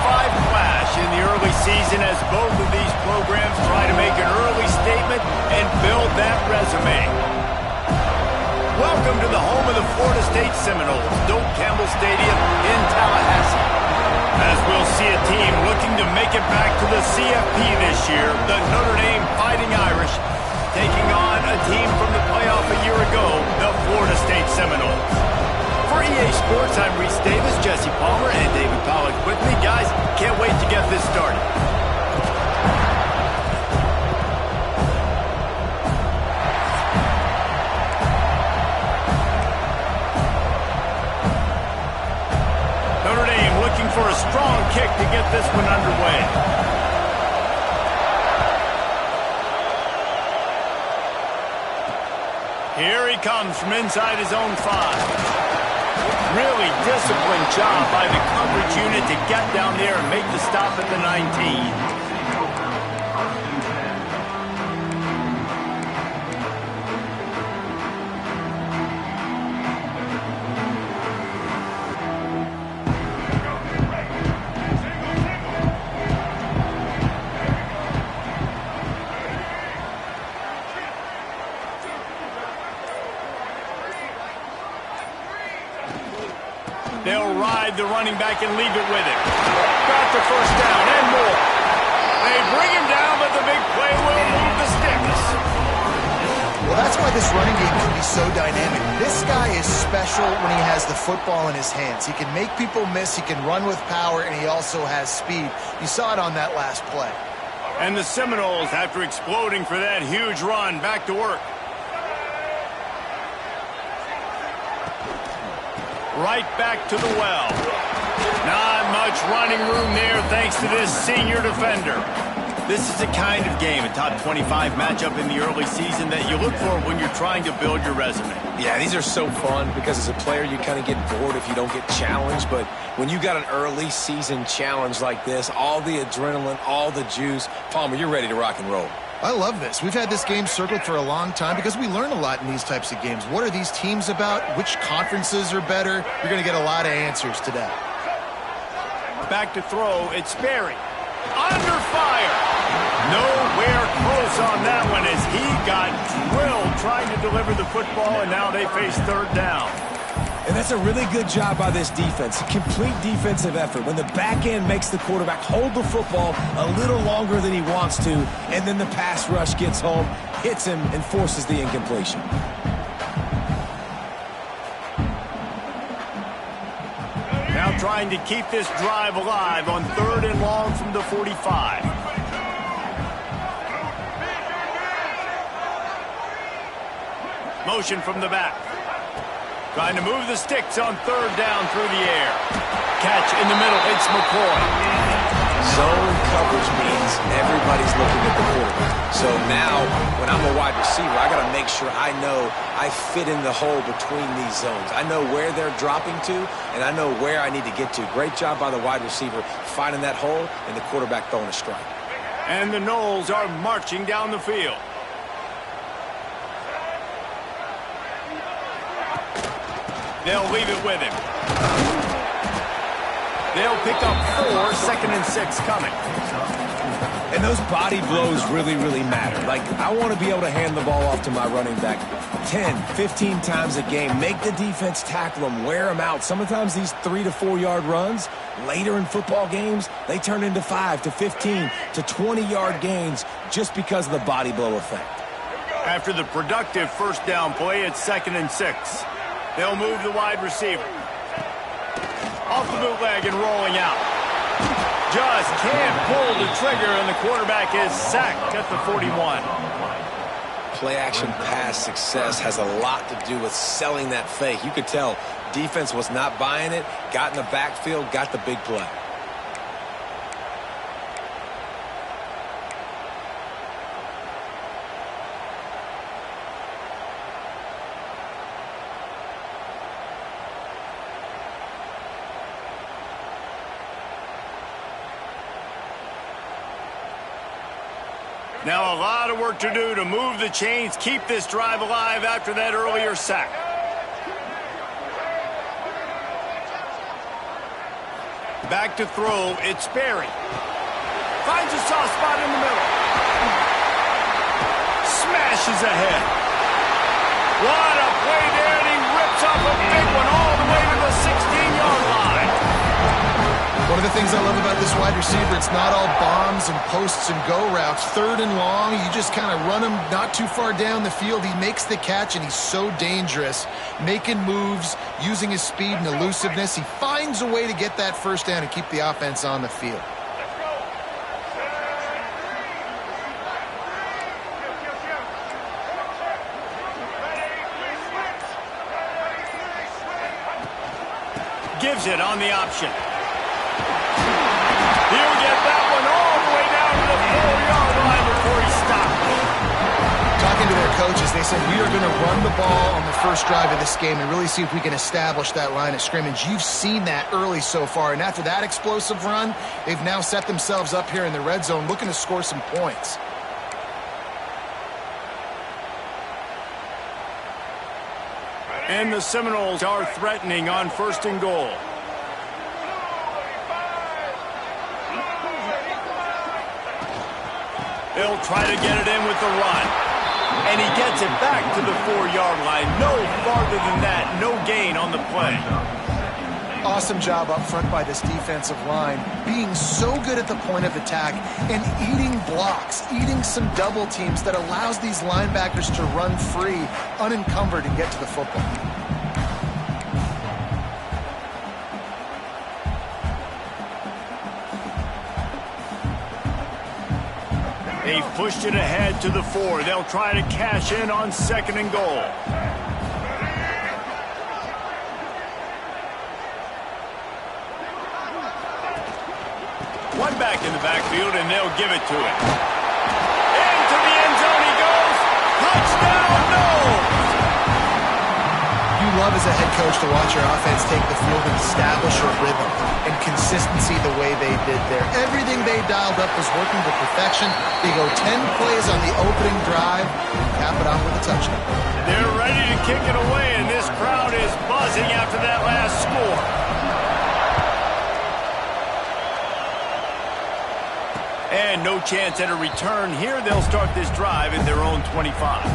live clash in the early season as both of these programs try to make an early statement and build that resume. Welcome to the home of the Florida State Seminoles, Doak Campbell Stadium in Tallahassee. As we'll see a team looking to make it back to the CFP this year, the Notre Dame Fighting Irish, taking on a team from the playoff a year ago, the Florida State Seminoles. For EA Sports, I'm Reese Davis, Jesse Palmer, and David Pollack with me. Guys, can't wait to get this started. Notre Dame looking for a strong kick to get this one underway. Here he comes from inside his own 5. Really disciplined job by the coverage unit to get down there and make the stop at the 19. They'll ride the running back and leave it with him. Got the first down and more. They bring him down, but the big play will move the sticks. Well, that's why this running game can be so dynamic. This guy is special when he has the football in his hands. He can make people miss, he can run with power, and he also has speed. You saw it on that last play. And the Seminoles, after exploding for that huge run, back to work. Right back to the well. Not much running room there thanks to this senior defender. This is the kind of game, a top 25 matchup in the early season that you look for when you're trying to build your resume. Yeah, these are so fun because as a player you kind of get bored if you don't get challenged. But when you got an early season challenge like this, all the adrenaline, all the juice, Palmer, you're ready to rock and roll. I love this. We've had this game circled for a long time because we learn a lot in these types of games. What are these teams about? Which conferences are better? You're going to get a lot of answers today. Back to throw. It's Sperry. Under fire. Nowhere close on that one as he got drilled trying to deliver the football, and now they face third down. And that's a really good job by this defense. Complete defensive effort. When the back end makes the quarterback hold the football a little longer than he wants to, and then the pass rush gets home, hits him, and forces the incompletion. Now trying to keep this drive alive on 3rd and long from the 45. Motion from the back. Trying to move the sticks on 3rd down through the air. Catch in the middle. It's McCoy. Zone coverage means everybody's looking at the quarterback. So now, when I'm a wide receiver, I got to make sure I know I fit in the hole between these zones. I know where they're dropping to, and I know where I need to get to. Great job by the wide receiver finding that hole, and the quarterback throwing a strike. And the Noles are marching down the field. They'll leave it with him. They'll pick up 4, 2nd and 6 coming. And those body blows really, really matter. Like, I want to be able to hand the ball off to my running back 10, 15 times a game. Make the defense tackle them, wear them out. Sometimes these 3 to 4 yard runs, later in football games, they turn into 5 to 15 to 20 yard gains just because of the body blow effect. After the productive first down play, it's 2nd and 6. They'll move the wide receiver. Off the bootleg and rolling out. Just can't pull the trigger, and the quarterback is sacked at the 41. Play-action pass success has a lot to do with selling that fake. You could tell defense was not buying it, got in the backfield, got the big play. Now a lot of work to do to move the chains, keep this drive alive after that earlier sack. Back to throw, it's Berry. Finds a soft spot in the middle. Smashes ahead. What a play there, and he rips off a big one all the way to the 16-yard line. One of the things I love about this wide receiver, it's not all bombs and posts and go routes. Third and long, you just kind of run him not too far down the field. He makes the catch, and he's so dangerous, making moves, using his speed and elusiveness. He finds a way to get that first down and keep the offense on the field. Gives it on the option. He'll get that one all the way down to the 4-yard line before he stops. Talking to their coaches, they said, we are going to run the ball on the first drive of this game and really see if we can establish that line of scrimmage. You've seen that early so far, and after that explosive run, they've now set themselves up here in the red zone looking to score some points. And the Seminoles are threatening on 1st and goal. They'll try to get it in with the run. And he gets it back to the 4-yard line. No farther than that. No gain on the play. Awesome job up front by this defensive line, being so good at the point of attack and eating blocks, eating some double teams that allows these linebackers to run free, unencumbered, and get to the football. They've pushed it ahead to the 4. They'll try to cash in on 2nd and goal. One back in the backfield, and they'll give it to him. Into the end zone he goes. Touchdown, no! You love as a head coach to watch your offense take the field and establish a rhythm and consistency the way they did there. Everything they dialed up was working to perfection. They go 10 plays on the opening drive and cap it off with a touchdown. They're ready to kick it away, and this crowd is buzzing after that last score. And no chance at a return here. They'll start this drive at their own 25.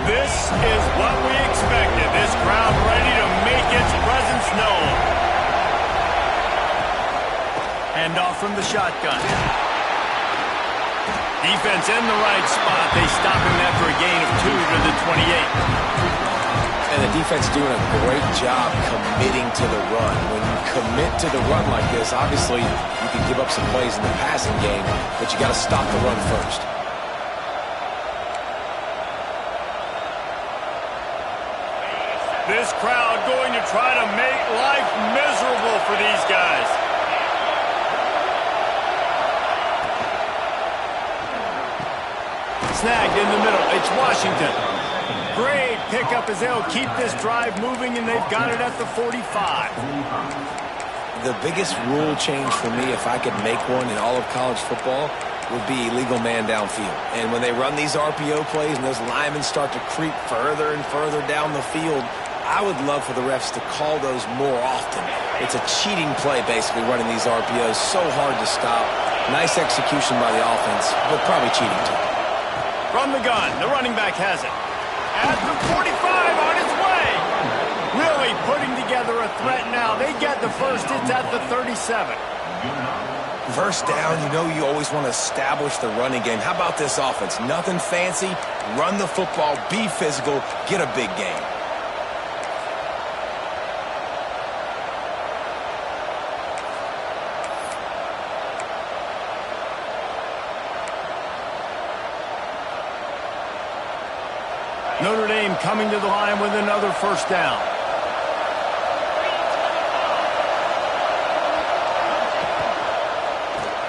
This is what we expected. This crowd ready to make its presence known. Hand off from the shotgun. Defense in the right spot. They stop him after a gain of 2 to the 28. And the defense doing a great job committing to the run. When you commit to the run like this, obviously you can give up some plays in the passing game, but you got to stop the run first. This crowd going to try to make life miserable for these guys. Snagged in the middle. It's Washington. Great pickup as they'll keep this drive moving, and they've got it at the 45. The biggest rule change for me, if I could make one in all of college football, would be illegal man downfield. And when they run these RPO plays and those linemen start to creep further and further down the field, I would love for the refs to call those more often. It's a cheating play, basically, running these RPOs. So hard to stop. Nice execution by the offense, but probably cheating too. From the gun, the running back has it. At the 45 on its way. Really putting together a threat now. They get the first. It's at the 37. First down, you know you always want to establish the running game. How about this offense? Nothing fancy. Run the football, be physical, get a big game. Notre Dame coming to the line with another first down.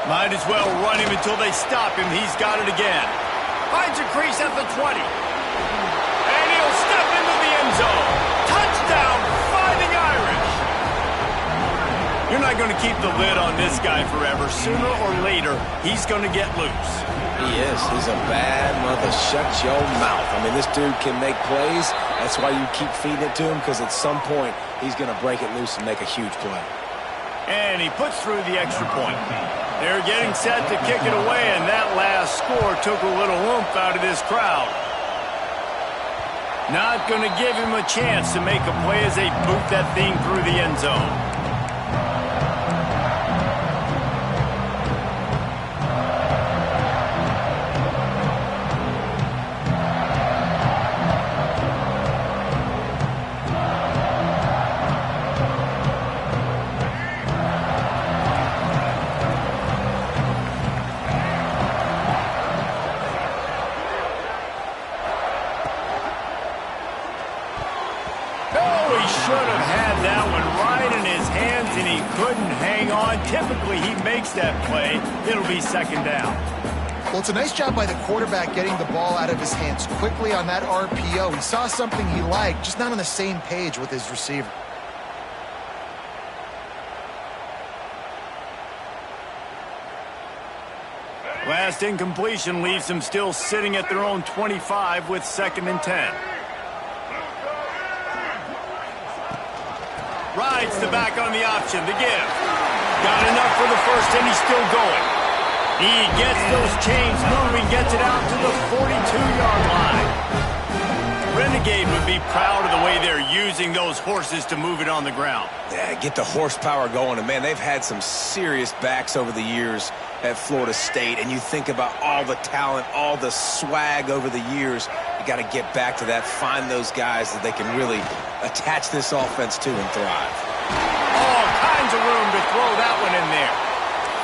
Might as well run him until they stop him. He's got it again. Finds a crease at the 20. And he'll step into the end zone. Touchdown, Fighting Irish. You They're not going to keep the lid on this guy forever. Sooner or later, he's going to get loose. He is. He's a bad mother. Shut your mouth. I mean, this dude can make plays. That's why you keep feeding it to him, because at some point, he's going to break it loose and make a huge play. And he puts through the extra point. They're getting set to kick it away, and that last score took a little oomph out of this crowd. Not going to give him a chance to make a play as they boot that thing through the end zone. Should have had that one right in his hands, and he couldn't hang on. Typically, he makes that play. It'll be second down. Well, it's a nice job by the quarterback getting the ball out of his hands quickly on that RPO. He saw something he liked, just not on the same page with his receiver. Last incompletion leaves them still sitting at their own 25 with 2nd and 10. Rides the back on the option to give. Got enough for the first, and he's still going. He gets those chains moving, gets it out to the 42-yard line. Renegade would be proud of the way they're using those horses to move it on the ground. Yeah, get the horsepower going. And, man, they've had some serious backs over the years at Florida State. And you think about all the talent, all the swag over the years. You got to get back to that, find those guys that they can really attach this offense to and thrive. All kinds of room to throw that one in there.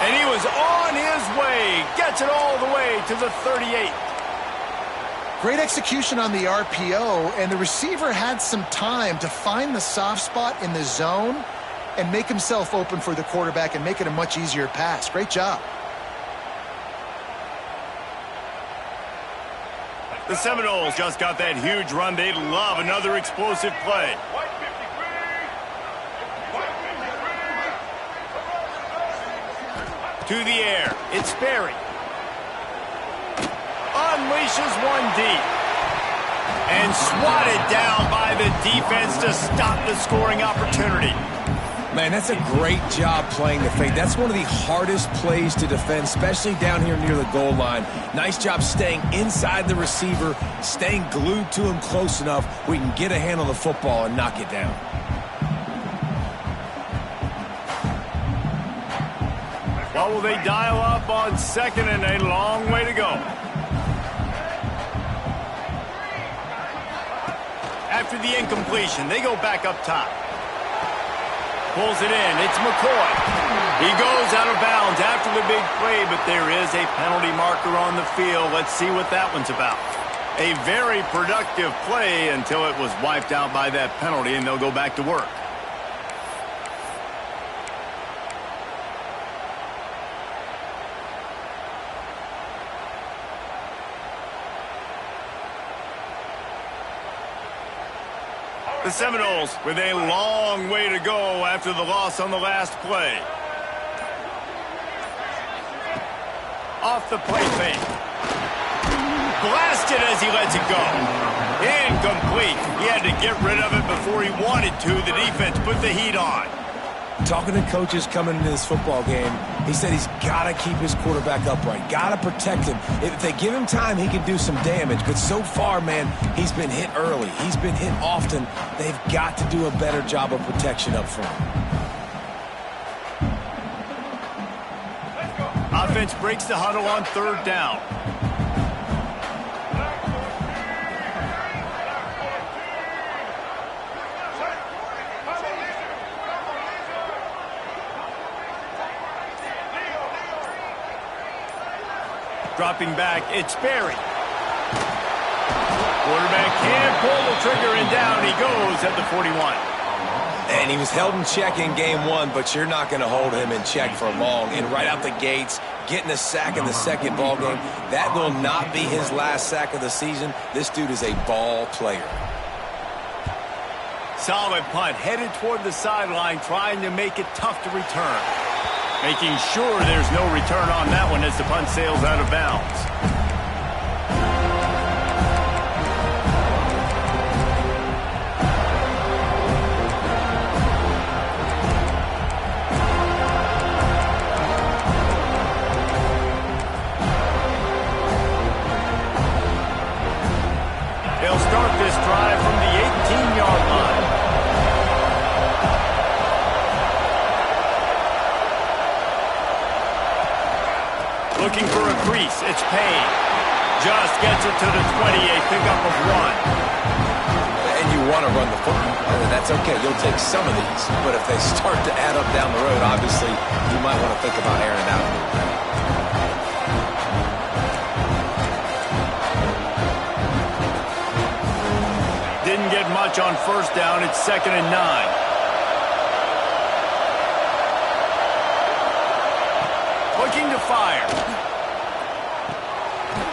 And he was on his way. Gets it all the way to the 38. Great execution on the RPO, and the receiver had some time to find the soft spot in the zone and make himself open for the quarterback and make it a much easier pass. Great job. The Seminoles just got that huge run. They'd love another explosive play. To the air. It's Sperry. Unleashes one deep. And swatted down by the defense to stop the scoring opportunity. Man, that's a great job playing the fake. That's one of the hardest plays to defend, especially down here near the goal line. Nice job staying inside the receiver, staying glued to him close enough where he can get a hand on the football and knock it down. Well, will they dial up on 2nd and a long way to go? After the incompletion, they go back up top. Pulls it in. It's McCoy. He goes out of bounds after the big play, but there is a penalty marker on the field. Let's see what that one's about. A very productive play until it was wiped out by that penalty, and they'll go back to work. The Seminoles with a long way to go after the loss on the last play. Off the play fake. Blasted as he lets it go. Incomplete. He had to get rid of it before he wanted to. The defense put the heat on. Talking to coaches coming into this football game, he said he's got to keep his quarterback upright, got to protect him. If they give him time, he can do some damage. But so far, man, he's been hit early. He's been hit often. They've got to do a better job of protection up front. Offense breaks the huddle on 3rd down. Dropping back, it's Sperry. Quarterback can't pull the trigger, and down he goes at the 41. And he was held in check in game 1, but you're not going to hold him in check for long. And right out the gates, getting a sack in the 2nd ball game, that will not be his last sack of the season. This dude is a ball player. Solid punt, headed toward the sideline, trying to make it tough to return. Making sure there's no return on that one as the punt sails out of bounds. They'll start this drive from the 18-yard line. Looking for a crease. It's Payne. Just gets it to the 28, pickup of 1. And you want to run the football. That's okay. You'll take some of these. But if they start to add up down the road, obviously, you might want to think about airing it out. Didn't get much on first down. It's 2nd and 9. Looking to fire.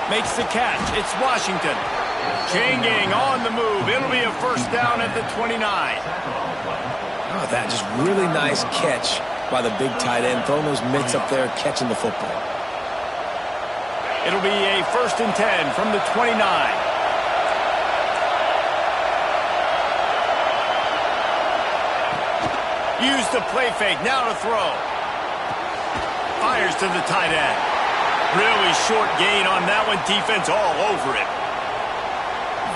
Makes the catch. It's Washington. Chain gang on the move. It'll be a first down at the 29. Oh, that just really nice catch by the big tight end. Throwing those mitts up there, catching the football. It'll be a 1st and 10 from the 29. Use the play fake. Now to throw. Fires to the tight end. Really short gain on that one. Defense all over it.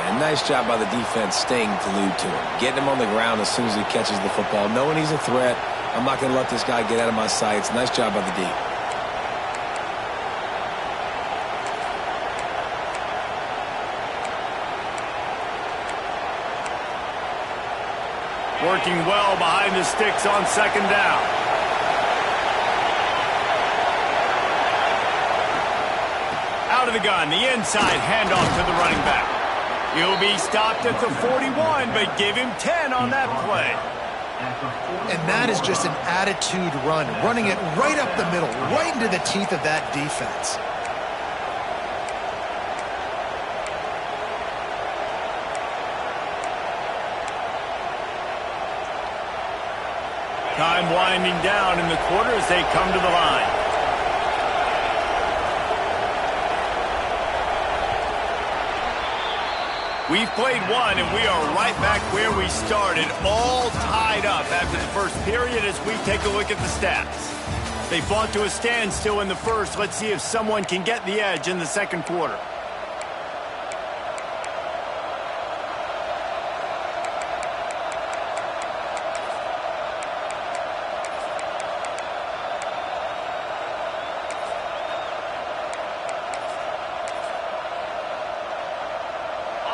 And nice job by the defense staying glued to him. Getting him on the ground as soon as he catches the football. Knowing he's a threat. I'm not going to let this guy get out of my sights. Nice job by the D. Working well behind the sticks on 2nd down. Out of the gun, the inside handoff to the running back. He'll be stopped at the 41, but give him 10 on that play. And that is just an attitude run, running it right up the middle, right into the teeth of that defense. Time winding down in the quarter as they come to the line. We've played one, and we are right back where we started, all tied up after the first period as we take a look at the stats. They fought to a standstill in the first. Let's see if someone can get the edge in the second quarter.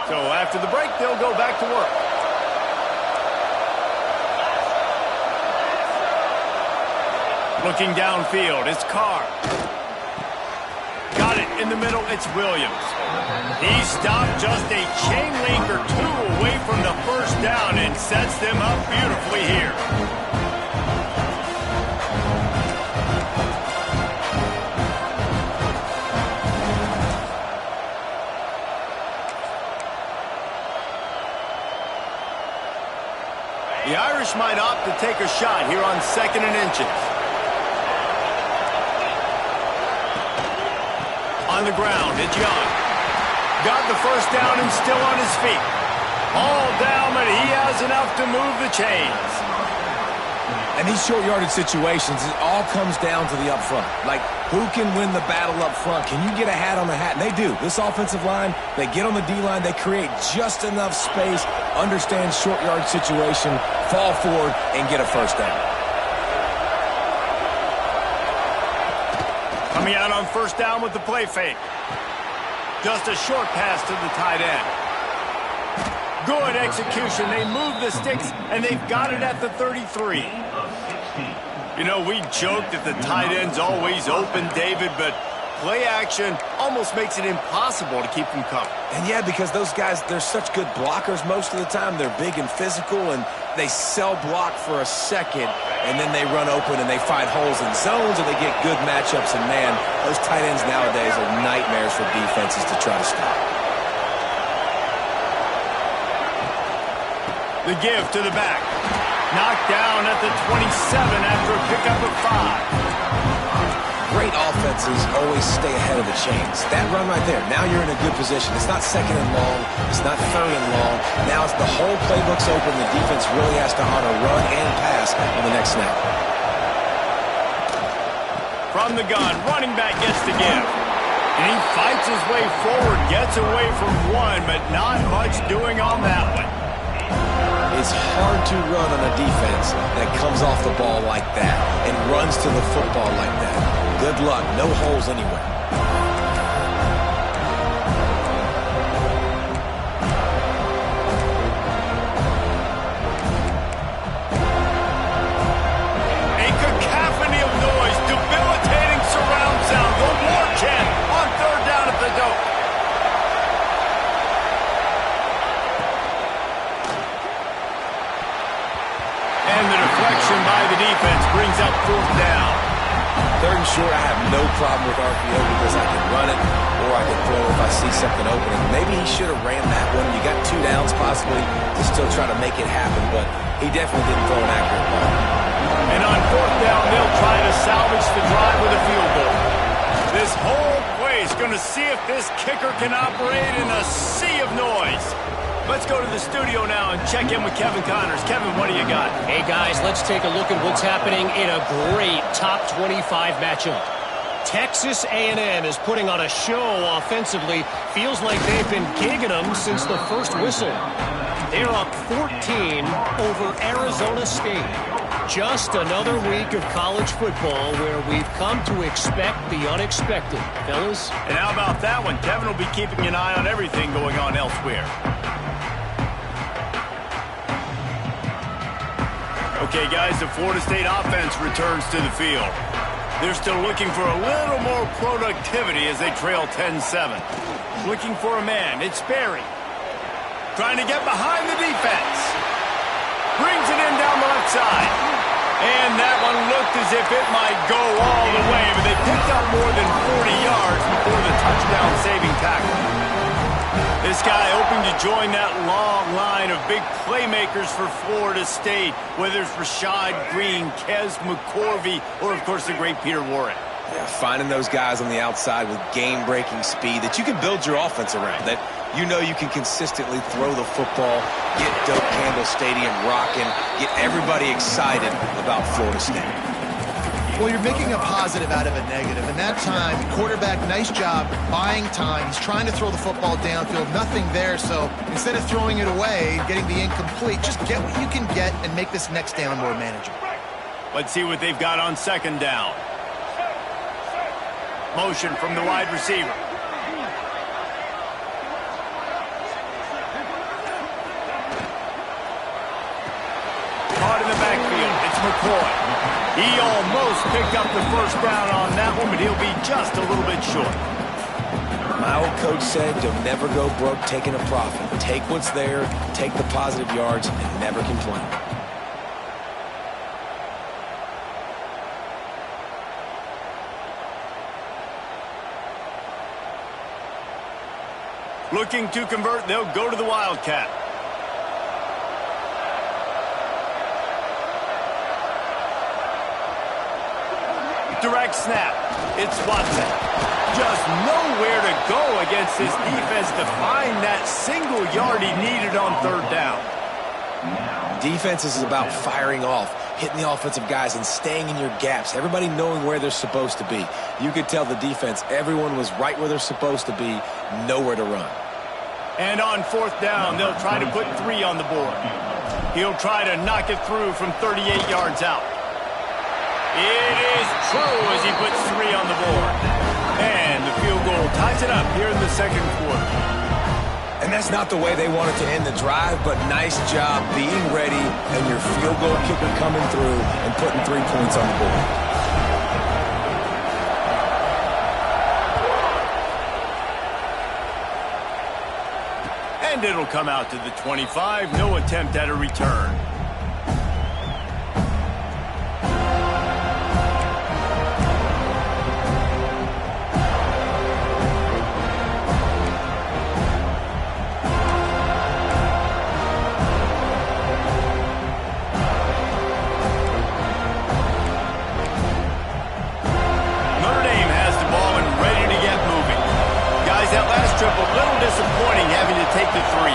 So after the break, they'll go back to work. Looking downfield, it's Carr. Got it in the middle, it's Williams. He stopped just a chain link or two away from the first down and sets them up beautifully here. The Irish might opt to take a shot here on 2nd and inches. On the ground, it's Young. Got the first down and still on his feet. All down, but he has enough to move the chains. And these short yardage situations, it all comes down to the up front. Like, who can win the battle up front? Can you get a hat on the hat? And they do. This offensive line, they get on the D-line, they create just enough space, understand short yard situation, fall forward, and get a first down. Coming out on first down with the play fake. Just a short pass to the tight end. Good execution. They move the sticks, and they've got it at the 33. You know, we joke that the tight end's always open, David, but play action almost makes it impossible to keep them covered. And yeah, because those guys, they're such good blockers most of the time. They're big and physical, and they sell block for a second, and then they run open and they find holes in zones, and they get good matchups. And man, those tight ends nowadays are nightmares for defenses to try to stop. The give to the back. Knocked down at the 27 after a pickup of 5. Great offenses always stay ahead of the chains. That run right there, now you're in a good position. It's not second and long. It's not third and long. Now it's the whole playbook's open. The defense really has to honor run and pass on the next snap. From the gun, running back gets the give. And he fights his way forward, gets away from one, but not much doing on that one. It's hard to run on a defense that comes off the ball like that and runs to the football like that. Good luck. No holes anywhere. A cacophony of noise, debilitating surround sound. The war chant on third down at the dope. And the deflection by the defense brings up fourth down. Third and short, I have no problem with RPO because I can run it or I can throw if I see something open. And maybe he should have ran that one. You got 2 downs possibly to still try to make it happen, but he definitely didn't throw an accurate ball. And on fourth down, they'll try to salvage the drive with a field goal. This whole place going to see if this kicker can operate in a sea of noise. Let's go to the studio now and check in with Kevin Connors. Kevin, what do you got? Hey, guys, let's take a look at what's happening in a great top 25 matchup. Texas A&M is putting on a show offensively. Feels like they've been gigging them since the first whistle. They're up 14 over Arizona State. Just another week of college football where we've come to expect the unexpected. Fellas? And how about that one? Kevin will be keeping an eye on everything going on elsewhere. Okay, guys, the Florida State offense returns to the field. They're still looking for a little more productivity as they trail 10-7. Looking for a man. It's Berry. Trying to get behind the defense. Brings it in down the left side. And that one looked as if it might go all the way, but they picked up more than 40 yards before the touchdown-saving tackle. This guy hoping to join that long line of big playmakers for Florida State, whether it's Rashad Green, Kez McCorvey, or, of course, the great Peter Warren. Yeah, finding those guys on the outside with game-breaking speed that you can build your offense around, that you know you can consistently throw the football, get Doak Campbell Stadium rocking, get everybody excited about Florida State. Well, you're making a positive out of a negative. And that time, quarterback, nice job buying time. He's trying to throw the football downfield. Nothing there. So instead of throwing it away, getting the incomplete, just get what you can get and make this next down more manageable. Let's see what they've got on second down. Motion from the wide receiver. Caught in the backfield. It's McCoy. He almost picked up the first down on that one, but he'll be just a little bit short. My old coach said, don't never go broke taking a profit. Take what's there, take the positive yards, and never complain. Looking to convert, they'll go to the Wildcat. Direct snap. It's Watson. Just nowhere to go against this defense to find that single yard he needed on third down. Defense is about firing off, hitting the offensive guys and staying in your gaps. Everybody knowing where they're supposed to be. You could tell the defense, everyone was right where they're supposed to be, nowhere to run. And on fourth down, they'll try to put 3 on the board. He'll try to knock it through from 38 yards out. It is true as he puts 3 on the board. And the field goal ties it up here in the second quarter. And that's not the way they wanted to end the drive, but nice job being ready and your field goal kicker coming through and putting 3 points on the board. And it'll come out to the 25. No attempt at a return. disappointing having to take the 3.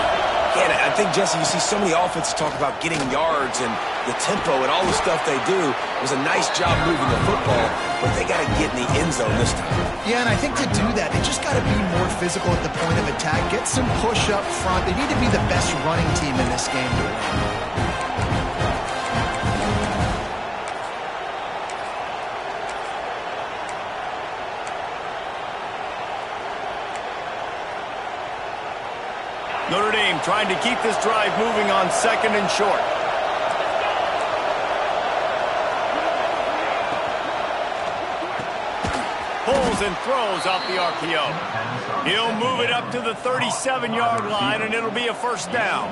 Yeah, I think, Jesse, you see so many offenses talk about getting yards and the tempo and all the stuff they do. It was a nice job moving the football, but they got to get in the end zone this time. Yeah, and I think to do that, they just got to be more physical at the point of attack, get some push up front. They need to be the best running team in this game. Notre Dame trying to keep this drive moving on 2nd and short. Pulls and throws off the RPO. He'll move it up to the 37-yard line, and it'll be a first down.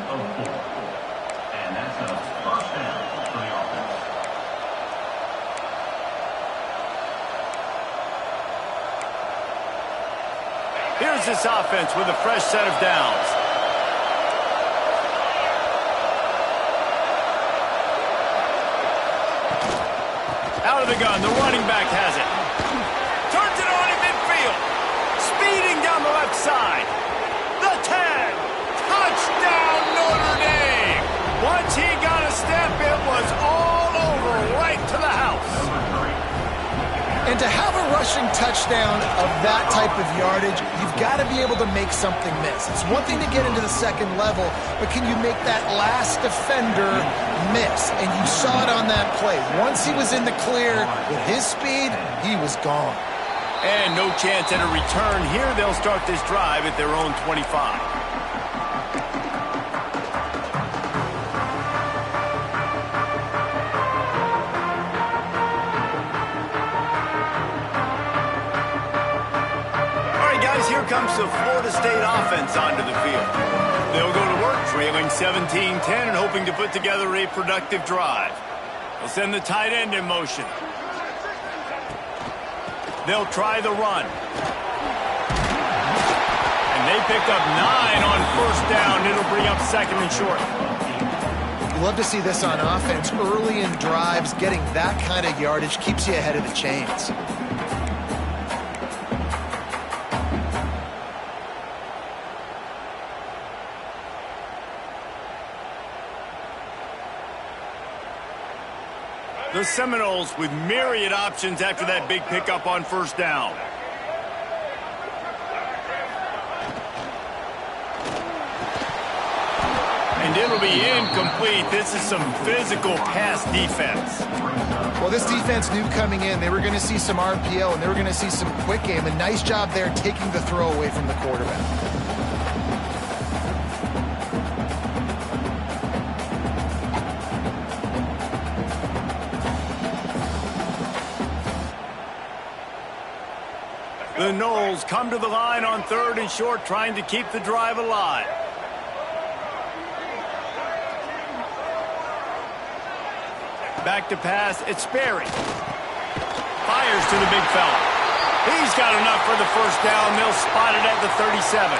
Here's this offense with a fresh set of downs. Out of the gun, the running back has it. Turns it on in midfield. Speeding down the left side. The 10. Touchdown, Notre Dame. Once he got a step, it was all over, right to the house. And to have a rushing touchdown of that type of yardage, you've got to be able to make something miss. It's one thing to get into the second level, but can you make that last defender miss? And you saw it on that play. Once he was in the clear with his speed, he was gone. And no chance at a return here. They'll start this drive at their own 25. Here comes the Florida State offense onto the field. They'll go to work trailing 17-10 and hoping to put together a productive drive. They'll send the tight end in motion. They'll try the run. And they pick up 9 on first down. It'll bring up 2nd and short. You love to see this on offense. Early in drives, getting that kind of yardage keeps you ahead of the chains. The Seminoles with myriad options after that big pickup on first down. And it'll be incomplete. This is some physical pass defense. Well, this defense knew coming in they were going to see some RPO and they were going to see some quick game. A nice job there taking the throw away from the quarterback. The Noles come to the line on 3rd and short, trying to keep the drive alive. Back to pass, it's Sperry. Fires to the big fella. He's got enough for the first down. They'll spot it at the 37.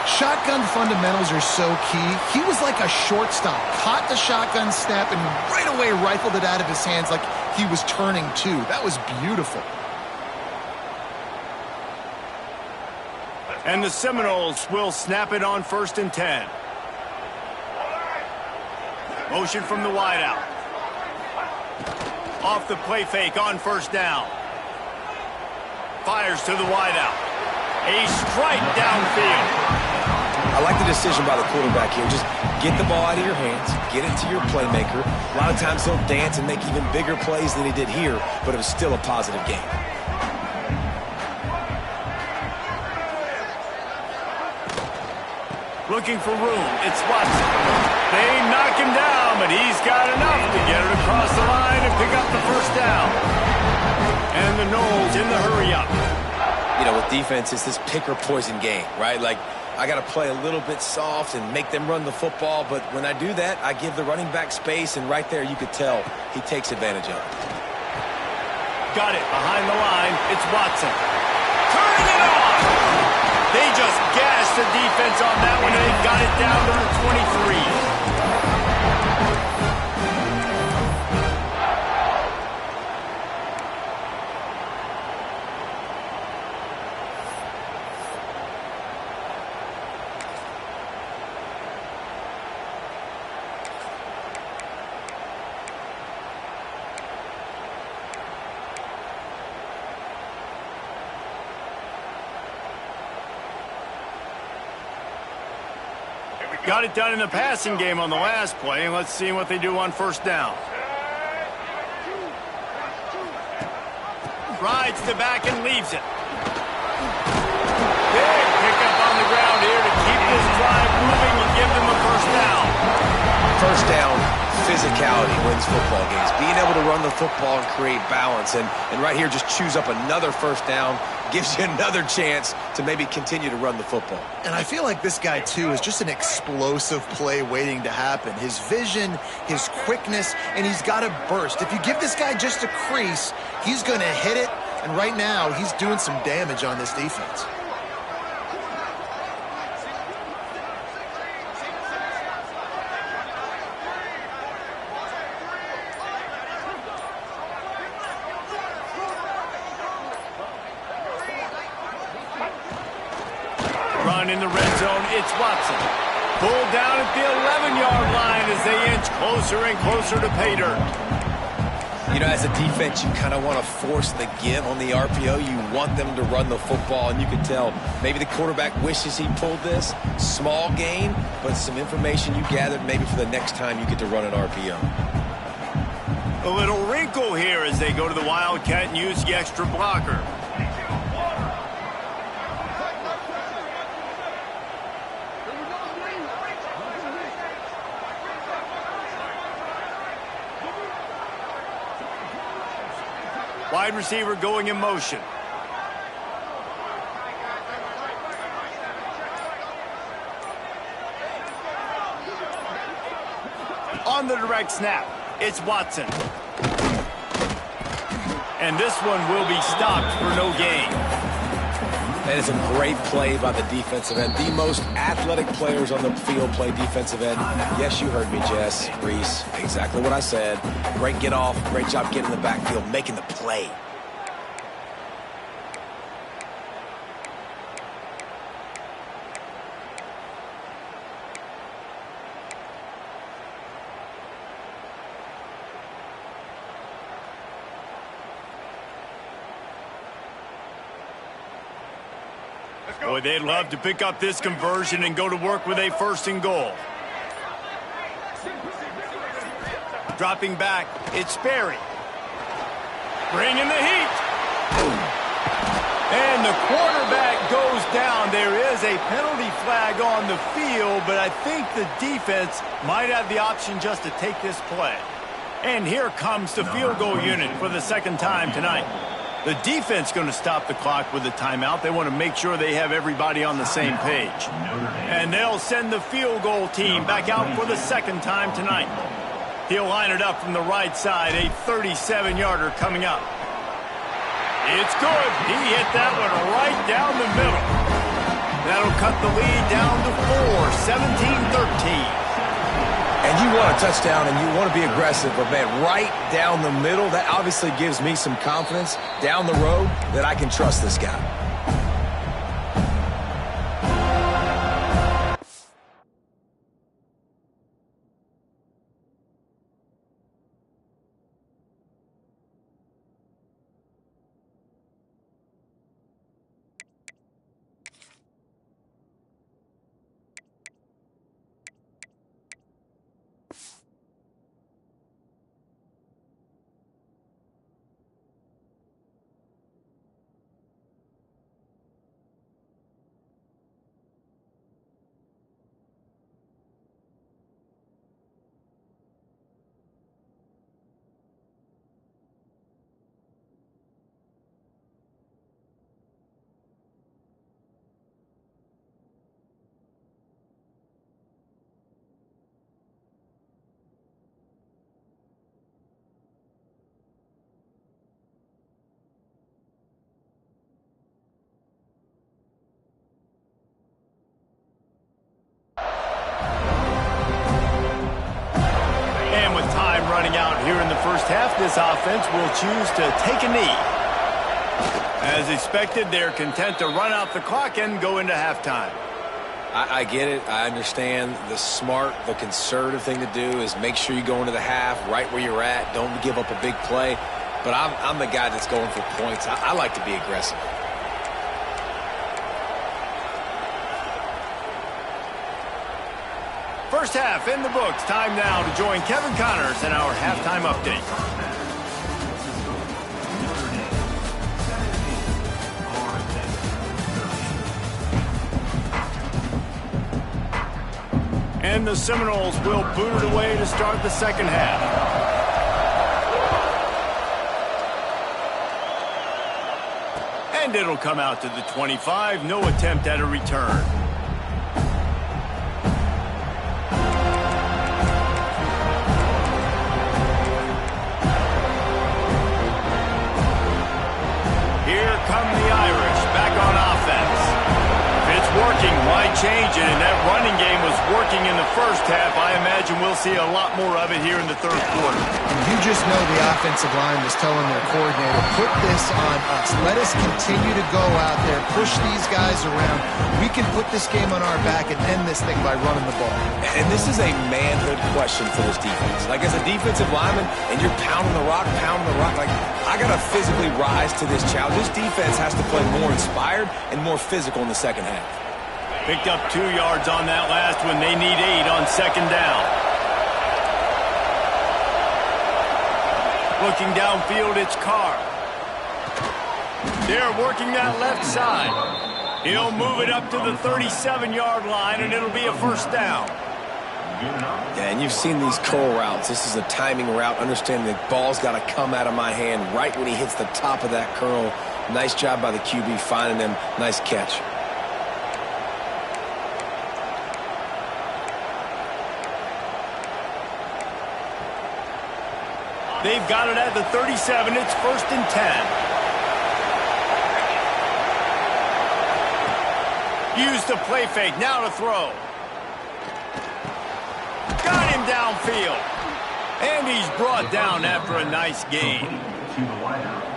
Shotgun fundamentals are so key. He was like a shortstop. Caught the shotgun snap and right away rifled it out of his hands like he was turning too. That was beautiful. And the Seminoles will snap it on 1st and 10. Motion from the wideout. Off the play fake on first down. Fires to the wideout. A strike downfield. I like the decision by the quarterback here. Just get the ball out of your hands, get it to your playmaker. A lot of times he'll dance and make even bigger plays than he did here, but it was still a positive game. Looking for room. It's Watson. They knock him down, but he's got enough to get it across the line and pick up the first down. And the Noles in the hurry-up. You know, with defense, it's this pick-or-poison game, right? Like, I got to play a little bit soft and make them run the football, but when I do that, I give the running back space, and right there you could tell he takes advantage of it. Got it behind the line. It's Watson. Turning it off! They just gashed the defense on that one, and they got it down to the 23. Got it done in the passing game on the last play, and let's see what they do on first down. Rides the back and leaves it. Big pickup on the ground here to keep this drive moving and give them a first down. First down, physicality wins football games. Being able to run the football and create balance. And right here, just choose up another first down. Gives you another chance to maybe continue to run the football. And I feel like this guy, too, is just an explosive play waiting to happen. His vision, his quickness, and he's got a burst. If you give this guy just a crease, he's going to hit it. And right now, he's doing some damage on this defense. In the red zone, it's Watson. Pulled down at the 11-yard line as they inch closer and closer to pay dirt. You know, as a defense, you kind of want to force the give on the RPO. You want them to run the football, and you can tell maybe the quarterback wishes he pulled this. Small gain, but some information you gathered maybe for the next time you get to run an RPO. A little wrinkle here as they go to the Wildcat and use the extra blocker. Wide receiver going in motion. On the direct snap, it's Watson. And this one will be stopped for no gain. That is a great play by the defensive end. The most athletic players on the field play defensive end. Yes, you heard me, Jess, Reese. Exactly what I said. Great get off. Great job getting in the backfield, making the play. Boy, they'd love to pick up this conversion and go to work with a first and goal. Dropping back, it's Sperry. Bringing the heat. And the quarterback goes down. There is a penalty flag on the field, but I think the defense might have the option just to take this play. And here comes the field goal unit for the second time tonight. The defense going to stop the clock with a timeout. They want to make sure they have everybody on the same page. And they'll send the field goal team back out for the second time tonight. He'll line it up from the right side, a 37-yarder coming up. It's good. He hit that one right down the middle. That'll cut the lead down to 4, 17-13. And you want a touchdown and you want to be aggressive, but man, right down the middle, that obviously gives me some confidence down the road that I can trust this guy. Running out here in the first half, this offense will choose to take a knee. As expected, they're content to run out the clock and go into halftime. I get it. I understand the smart, the conservative thing to do is make sure you go into the half right where you're at. Don't give up a big play. But I'm the guy that's going for points. I like to be aggressive. First half in the books. Time now to join Kevin Connors in our halftime update. And the Seminoles will boot it away to start the second half. And it'll come out to the 25. No attempt at a return. Here come the Irish back on offense. If it's working, why change it? And that running game was working in the first half. I imagine we'll see a lot more of it here in the third quarter. And you just know the offensive line was telling their coordinator, put this on us. Let us continue to go out there, push these guys around. We can put this game on our back and end this thing by running the ball. And this is a manhood question for this defense. Like, as a defensive lineman, and you're pounding the rock, like, I got to physically rise to this challenge. This defense has to play more inspired and more physical in the second half. Picked up 2 yards on that last one. They need 8 on second down. Looking downfield, it's Carr. They're working that left side. He'll move it up to the 37-yard line, and it'll be a first down. Yeah, and you've seen these curl routes. This is a timing route. Understanding the ball's got to come out of my hand right when he hits the top of that curl. Nice job by the QB finding him. Nice catch. They've got it at the 37. It's 1st and 10. Use the play fake. Now to throw. Got him downfield. And he's brought down after a nice gain.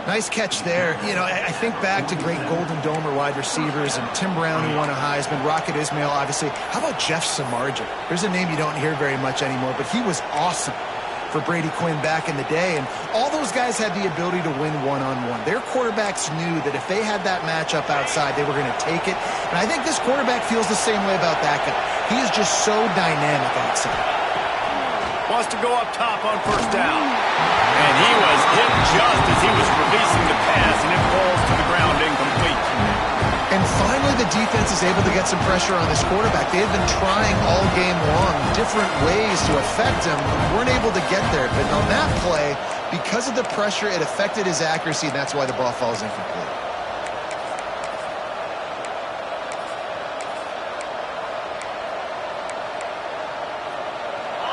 Nice catch there. You know, I think back to great Golden Domer wide receivers and Tim Brown, who won a Heisman, Rocket Ismail, obviously. How about Jeff Samardzija? There's a name you don't hear very much anymore, but he was awesome for Brady Quinn back in the day, and all those guys had the ability to win one-on-one. Their quarterbacks knew that if they had that matchup outside, they were going to take it, and I think this quarterback feels the same way about that guy. He is just so dynamic outside. Wants to go up top on first down, and he was hit just as he was releasing the pass, and it falls to the ground incomplete. And finally, the defense is able to get some pressure on this quarterback. They had been trying all game long different ways to affect him, weren't able to get there. But on that play, because of the pressure, it affected his accuracy, and that's why the ball falls incomplete.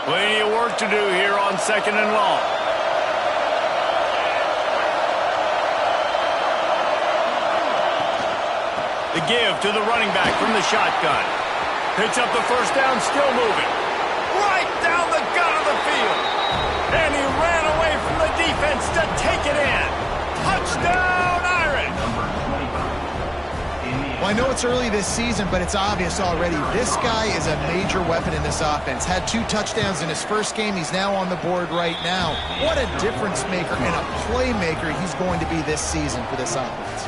Plenty of work to do here on 2nd and long. The give to the running back from the shotgun. Picks up the first down, still moving. Right down the gut of the field. And he ran away from the defense to take it in. Touchdown, Irish! Well, I know it's early this season, but it's obvious already. This guy is a major weapon in this offense. Had 2 touchdowns in his first game. He's now on the board right now. What a difference maker and a playmaker he's going to be this season for this offense.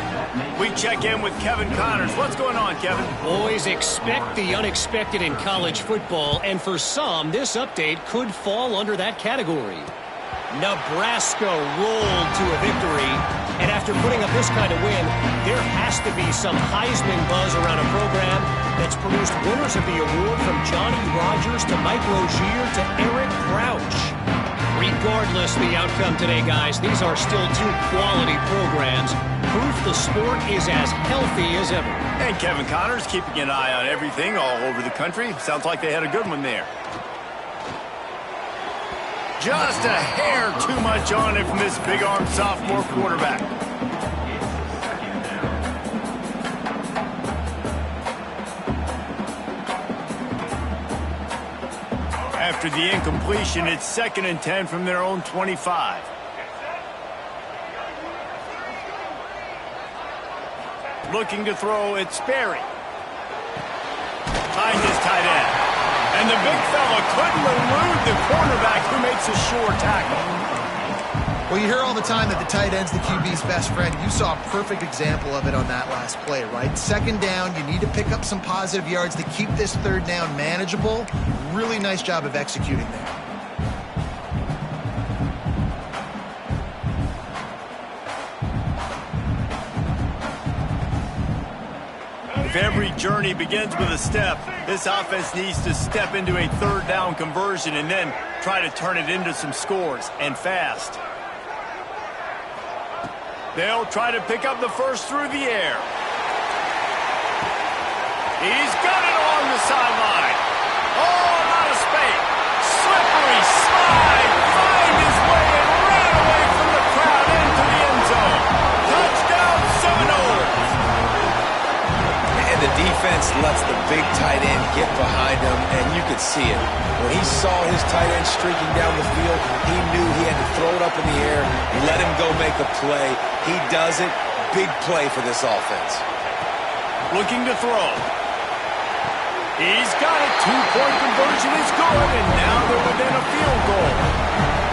We check in with Kevin Connors. What's going on, Kevin? Always expect the unexpected in college football, and for some, this update could fall under that category. Nebraska rolled to a victory, and after putting up this kind of win, there has to be some Heisman buzz around a program that's produced winners of the award from Johnny Rodgers to Mike Rozier to Eric Crouch. Regardless the outcome today, guys, these are still 2 quality programs. Proof the sport is as healthy as ever. And Kevin Connors keeping an eye on everything all over the country. Sounds like they had a good one there. Just a hair too much on it from this big-armed sophomore quarterback. After the incompletion, it's 2nd and 10 from their own 25. Looking to throw, it's Sperry. Behind his tight end. And the big fella couldn't elude the cornerback who makes a sure tackle. Well, you hear all the time that the tight end's the QB's best friend. You saw a perfect example of it on that last play, right? Second down, you need to pick up some positive yards to keep this third down manageable. Really nice job of executing there. If every journey begins with a step, this offense needs to step into a third down conversion and then try to turn it into some scores, and fast. They'll try to pick up the first through the air. He's got it along the sideline. Oh, not a space. Slippery slide. Find his way and ran away from the crowd into the end zone. Touchdown, Seminoles. And the defense lets the big tight end get behind him, and you could see it. When he saw his tight end streaking down the field, he knew he had to throw it up in the air, let him go make a play. He does it. Big play for this offense. Looking to throw. He's got it. Two-point conversion is good, and now they're within a field goal.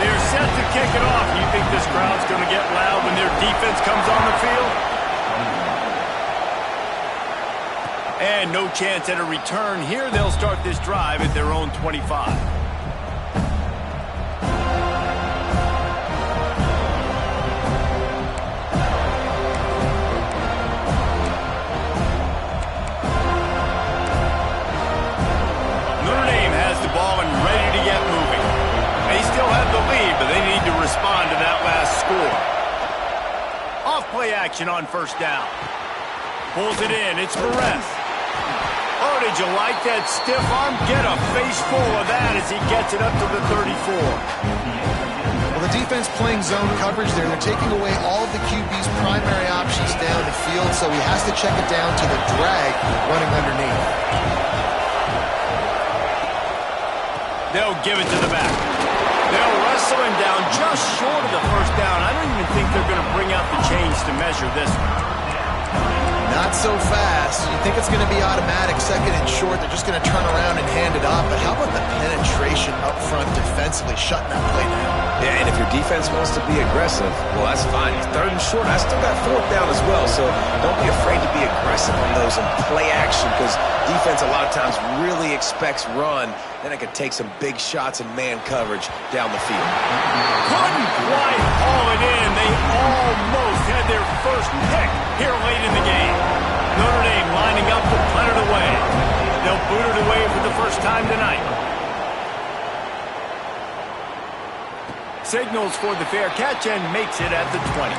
They're set to kick it off. You think this crowd's going to get loud when their defense comes on the field? And no chance at a return here. They'll start this drive at their own 25. Notre Dame has the ball and ready to get moving. They still have the lead, but they need to respond to that last score. Off-play action on first down. Pulls it in. It's Perez. Oh, did you like that stiff arm? Get a face full of that as he gets it up to the 34. Well, the defense playing zone coverage there. They're taking away all of the QB's primary options down the field, so he has to check it down to the drag running underneath. They'll give it to the back. They'll wrestle him down just short of the first down. I don't even think they're going to bring out the chains to measure this one. Not so fast. You think it's going to be automatic, second and short. They're just going to turn around and hand it off. But how about the penetration up front defensively, shutting that play down? Yeah, and if your defense wants to be aggressive, well, that's fine. Third and short, I still got fourth down as well. So don't be afraid to be aggressive on those and play action, because defense a lot of times really expects run. Then it could take some big shots and man coverage down the field. Couldn't quite haul it in. They almost had their first pick here late in the game. Notre Dame lining up to punt it away. They'll boot it away for the first time tonight. Signals for the fair catch and makes it at the 20.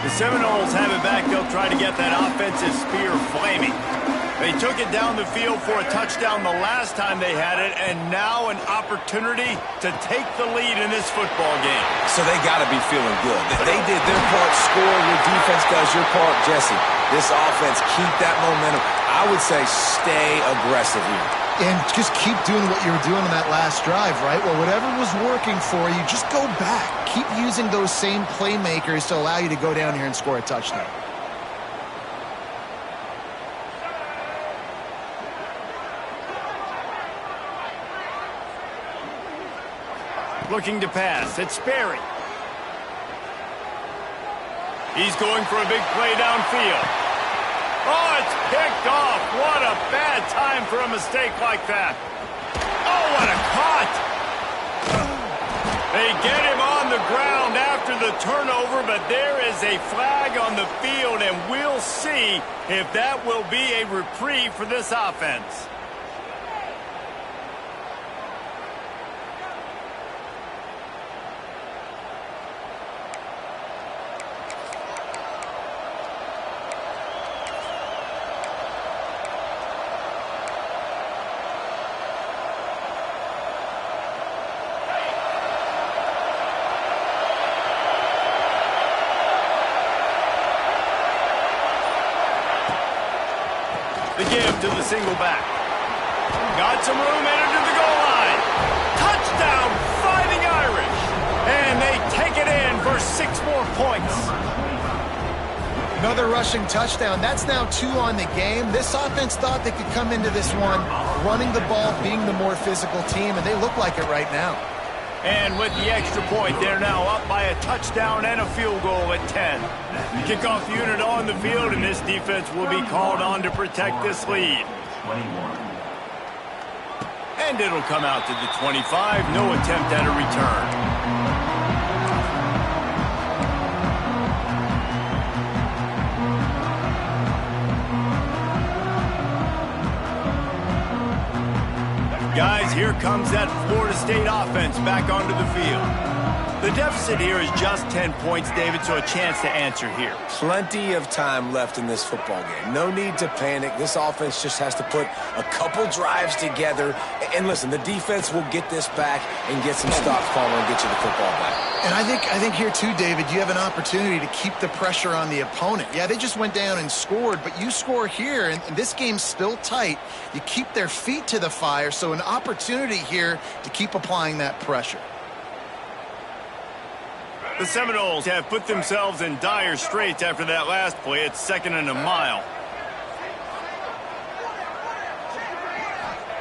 The Seminoles have it back. They'll try to get that offensive spear flaming. They took it down the field for a touchdown the last time they had it, and now an opportunity to take the lead in this football game. So they got to be feeling good. They did their part, score. Your defense does your part, Jesse. This offense, keep that momentum. I would say stay aggressive here. And just keep doing what you were doing on that last drive, right? Well, whatever was working for you, just go back. Keep using those same playmakers to allow you to go down here and score a touchdown. Looking to pass. It's Sperry. He's going for a big play downfield. Oh, it's picked off. What a bad time for a mistake like that. Oh, what a cut. They get him on the ground after the turnover, but there is a flag on the field, and we'll see if that will be a reprieve for this offense. The give to the single back. Got some room, entered to the goal line. Touchdown, Fighting Irish. And they take it in for 6 more points. Another rushing touchdown. That's now 2 on the game. This offense thought they could come into this one running the ball, being the more physical team, and they look like it right now. And with the extra point, they're now up by a touchdown and a field goal at 10. Kickoff unit on the field, and this defense will be called on to protect this lead. And it'll come out to the 25. No attempt at a return. Guys, here comes that Florida State offense back onto the field. The deficit here is just 10 points, David, so a chance to answer here. Plenty of time left in this football game. No need to panic. This offense just has to put a couple drives together. And listen, the defense will get this back and get some stops, Palmer, and get you the football back. And I think here too, David, you have an opportunity to keep the pressure on the opponent. Yeah, they just went down and scored, but you score here, and this game's still tight. You keep their feet to the fire, so an opportunity here to keep applying that pressure. The Seminoles have put themselves in dire straits after that last play. It's 2nd and a mile.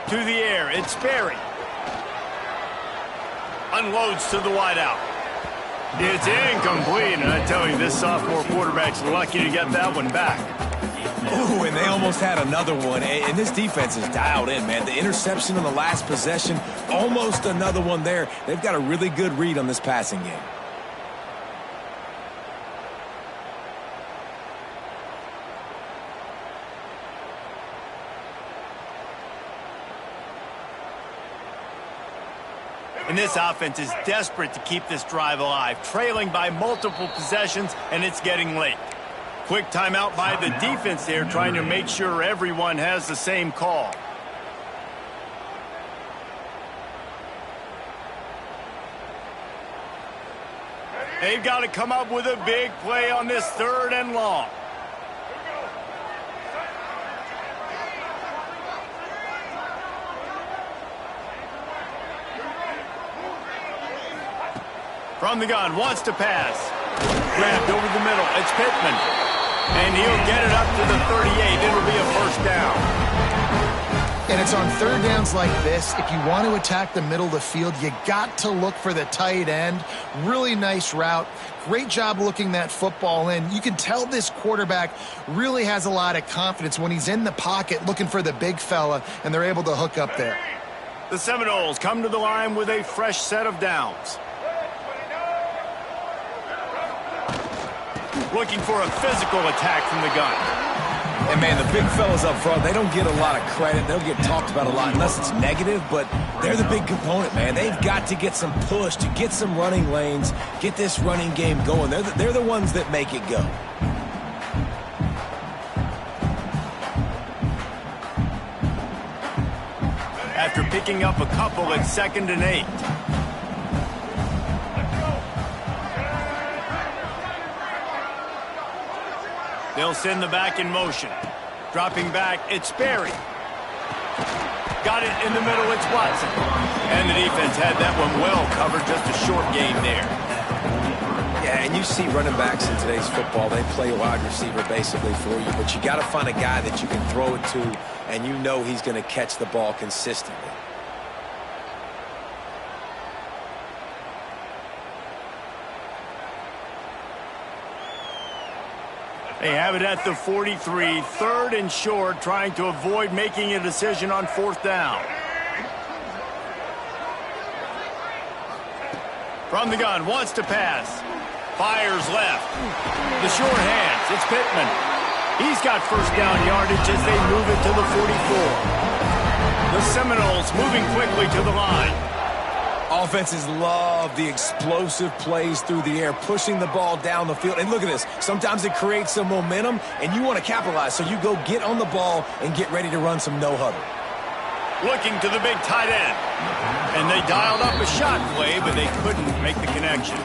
To the air, it's Sperry. Unloads to the wideout. It's incomplete, and I tell you, this sophomore quarterback's lucky to get that one back. Ooh, and they almost had another one, and this defense is dialed in, man. The interception on the last possession, almost another one there. They've got a really good read on this passing game. And this offense is desperate to keep this drive alive, trailing by multiple possessions, and it's getting late. Quick timeout by the defense there, trying to make sure everyone has the same call. They've got to come up with a big play on this 3rd and long. From the gun, wants to pass. Grabbed over the middle, it's Pittman. And he'll get it up to the 38. It'll be a 1st down. And it's on 3rd downs like this. If you want to attack the middle of the field, you got to look for the tight end. Really nice route. Great job looking that football in. You can tell this quarterback really has a lot of confidence when he's in the pocket looking for the big fella, and they're able to hook up there. The Seminoles come to the line with a fresh set of downs. Looking for a physical attack from the gun. And, man, the big fellas up front, they don't get a lot of credit. They'll get talked about a lot unless it's negative, but they're the big component, man. They've got to get some push, to get some running lanes, get this running game going. They're the ones that make it go. After picking up a couple, it's 2nd and 8. They'll send the back in motion. Dropping back, it's Sperry. Got it in the middle, it's Watson. And the defense had that one well covered, just a short game there. Yeah, and you see running backs in today's football, they play wide receiver basically for you, but you got to find a guy that you can throw it to, and you know he's going to catch the ball consistently. They have it at the 43, 3rd and short, trying to avoid making a decision on 4th down. From the gun, wants to pass. Fires left. The short hands, it's Pittman. He's got 1st down yardage as they move it to the 44. The Seminoles moving quickly to the line. Offenses love the explosive plays through the air, pushing the ball down the field. And look at this. Sometimes it creates some momentum, and you want to capitalize. So you go get on the ball and get ready to run some no-huddle. Looking to the big tight end. And they dialed up a shot play, but they couldn't make the connection.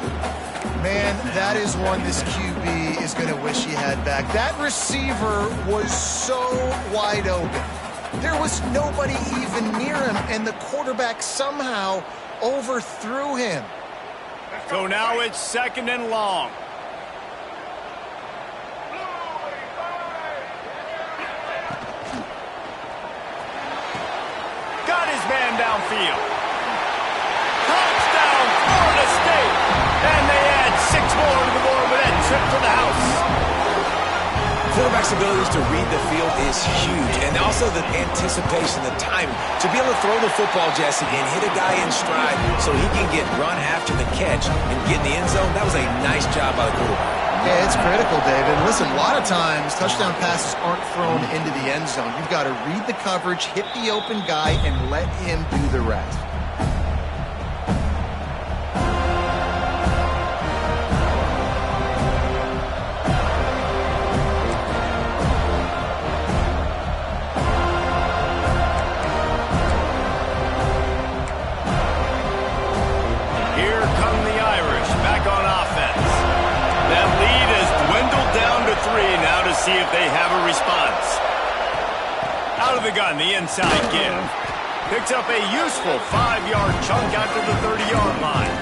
Man, that is one this QB is going to wish he had back. That receiver was so wide open. There was nobody even near him, and the quarterback somehow overthrew him. So now it's 2nd and long. one downfield. Touchdown, Florida State! And they add 6 more to the board with that trip to the house. Quarterback's abilities to read the field is huge, and also the anticipation, the timing. To be able to throw the football, Jesse, and hit a guy in stride so he can get run after the catch and get in the end zone, that was a nice job by the quarterback. Yeah, it's critical, David. Listen, a lot of times touchdown passes aren't thrown into the end zone. You've got to read the coverage, hit the open guy, and let him do the rest. See if they have a response. Out of the gun, the inside give. Picks up a useful 5-yard chunk out to the 30-yard line.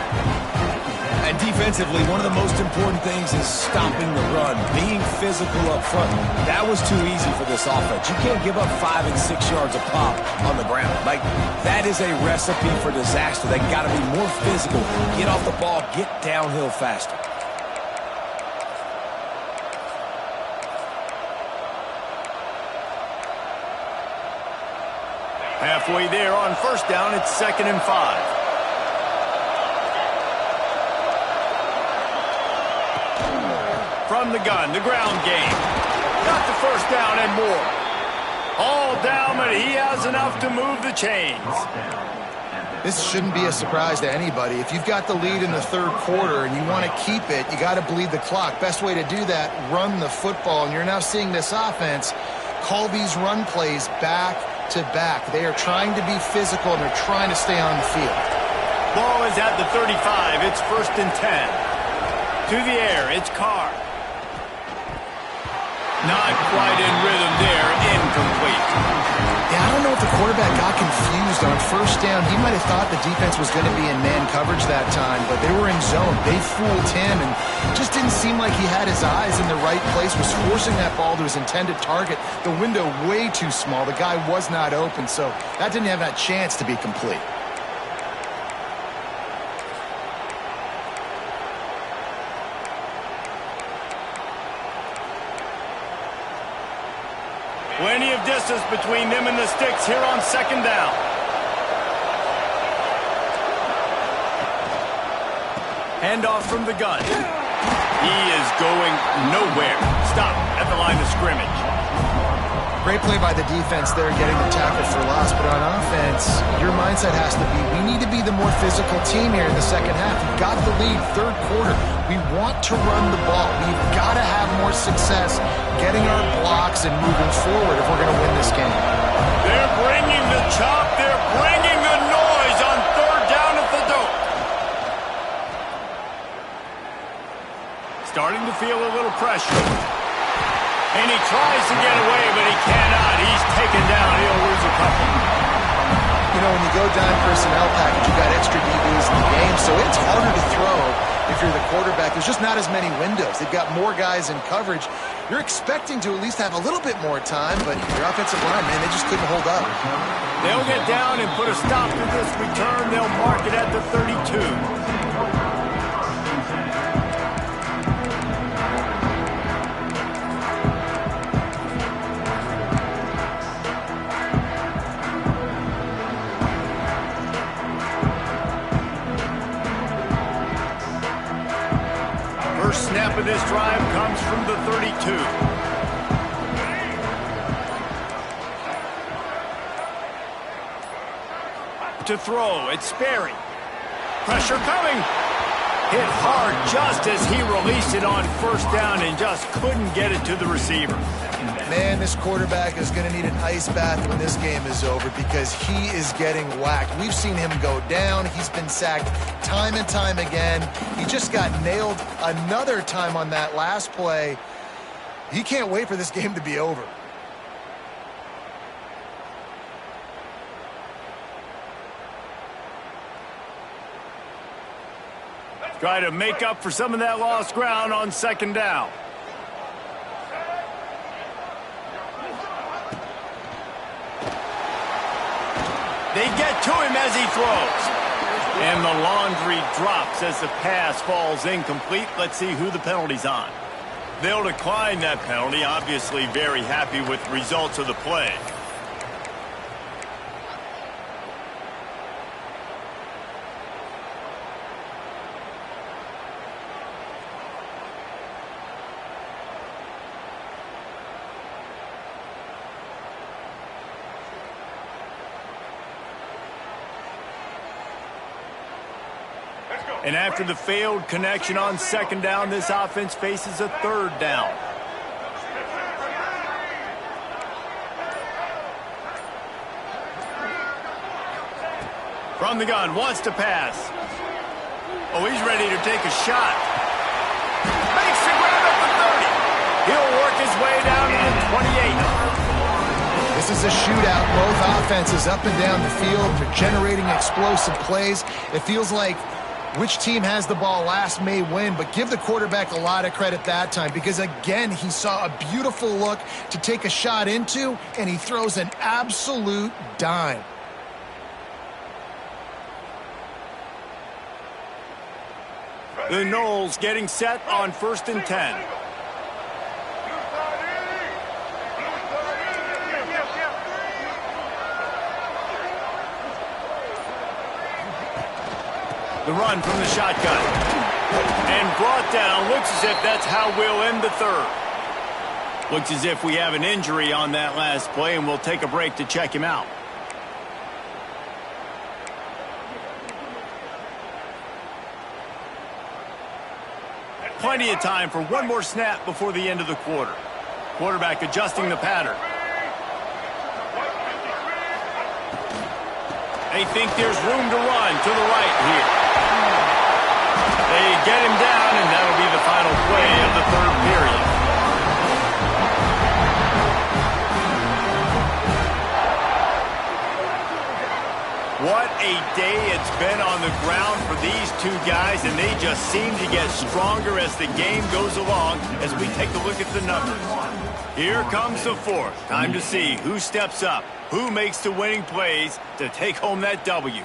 And defensively, one of the most important things is stopping the run, being physical up front. That was too easy for this offense. You can't give up 5 and 6 yards a pop on the ground. Like, that is a recipe for disaster. They got to be more physical, get off the ball, get downhill faster. Halfway there on first down, it's 2nd and 5. From the gun, the ground game. Got the first down and more. All down, but he has enough to move the chains. This shouldn't be a surprise to anybody. If you've got the lead in the third quarter and you want to keep it, you got to bleed the clock. Best way to do that, run the football. And you're now seeing this offense call these run plays back to back. They are trying to be physical, and they're trying to stay on the field. Ball is at the 35. It's 1st and 10. To the air, it's Carr. Not quite in rhythm there. Incomplete. Yeah, I don't know if the quarterback got confused on first down. He might have thought the defense was going to be in man coverage that time, but they were in zone. They fooled him, and it just didn't seem like he had his eyes in the right place, was forcing that ball to his intended target. The window way too small. The guy was not open, so that didn't have that chance to be complete. Plenty of distance between them and the sticks here on 2nd down. Handoff from the gun. He is going nowhere. Stop at the line of scrimmage. Great play by the defense there, getting the tackle for loss. But on offense, your mindset has to be, we need to be the more physical team here in the second half. We've got the lead, third quarter. We want to run the ball. We've got to have more success getting our blocks and moving forward if we're going to win this game. They're bringing the chop. They're bringing the noise on 3rd down at the dope. Starting to feel a little pressure. And he tries to get away, but he cannot. He's taken down. He'll lose a couple. You know, when you go dime personnel package, you got extra DBs in the game, so it's harder to throw if you're the quarterback. There's just not as many windows. They've got more guys in coverage. You're expecting to at least have a little bit more time, but your offensive line, man, they just couldn't hold up. They'll get down and put a stop to this return. They'll mark it at the 32. First snap of this drive comes from the 32. To throw, it's Sperry. Pressure coming. Hit hard just as he released it on first down and just couldn't get it to the receiver. Man, this quarterback is going to need an ice bath when this game is over because he is getting whacked. We've seen him go down. He's been sacked time and time again. He just got nailed another time on that last play. He can't wait for this game to be over. Try to make up for some of that lost ground on 2nd down. They get to him as he throws. And the laundry drops as the pass falls incomplete. Let's see who the penalty's on. They'll decline that penalty, obviously very happy with the results of the play. And after the failed connection on second down, this offense faces a third down. From the gun, wants to pass. Oh, he's ready to take a shot. Makes the grab at the 30. He'll work his way down to the 28. This is a shootout. Both offenses up and down the field. They're generating explosive plays. It feels like which team has the ball last may win, but give the quarterback a lot of credit that time because, again, he saw a beautiful look to take a shot into, and he throws an absolute dime. The Noles getting set on 1st and 10. The run from the shotgun. And brought down. Looks as if that's how we'll end the third. Looks as if we have an injury on that last play, and we'll take a break to check him out. Plenty of time for one more snap before the end of the quarter. Quarterback adjusting the pattern. They think there's room to run to the right here. They get him down, and that'll be the final play of the third period. What a day it's been on the ground for these two guys, and they just seem to get stronger as the game goes along as we take a look at the numbers. Here comes the fourth. Time to see who steps up, who makes the winning plays to take home that W.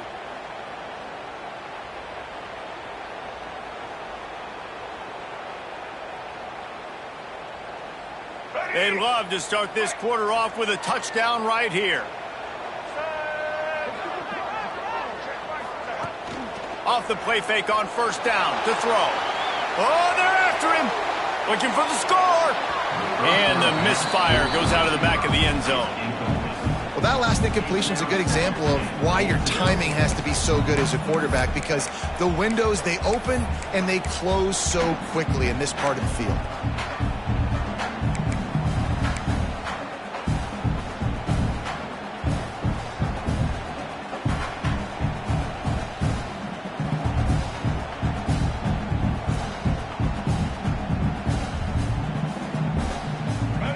They'd love to start this quarter off with a touchdown right here. Off the play fake on 1st down to throw. Oh, they're after him. Looking for the score. And the misfire goes out of the back of the end zone. Well, that last incompletion is a good example of why your timing has to be so good as a quarterback, because the windows, they open and they close so quickly in this part of the field.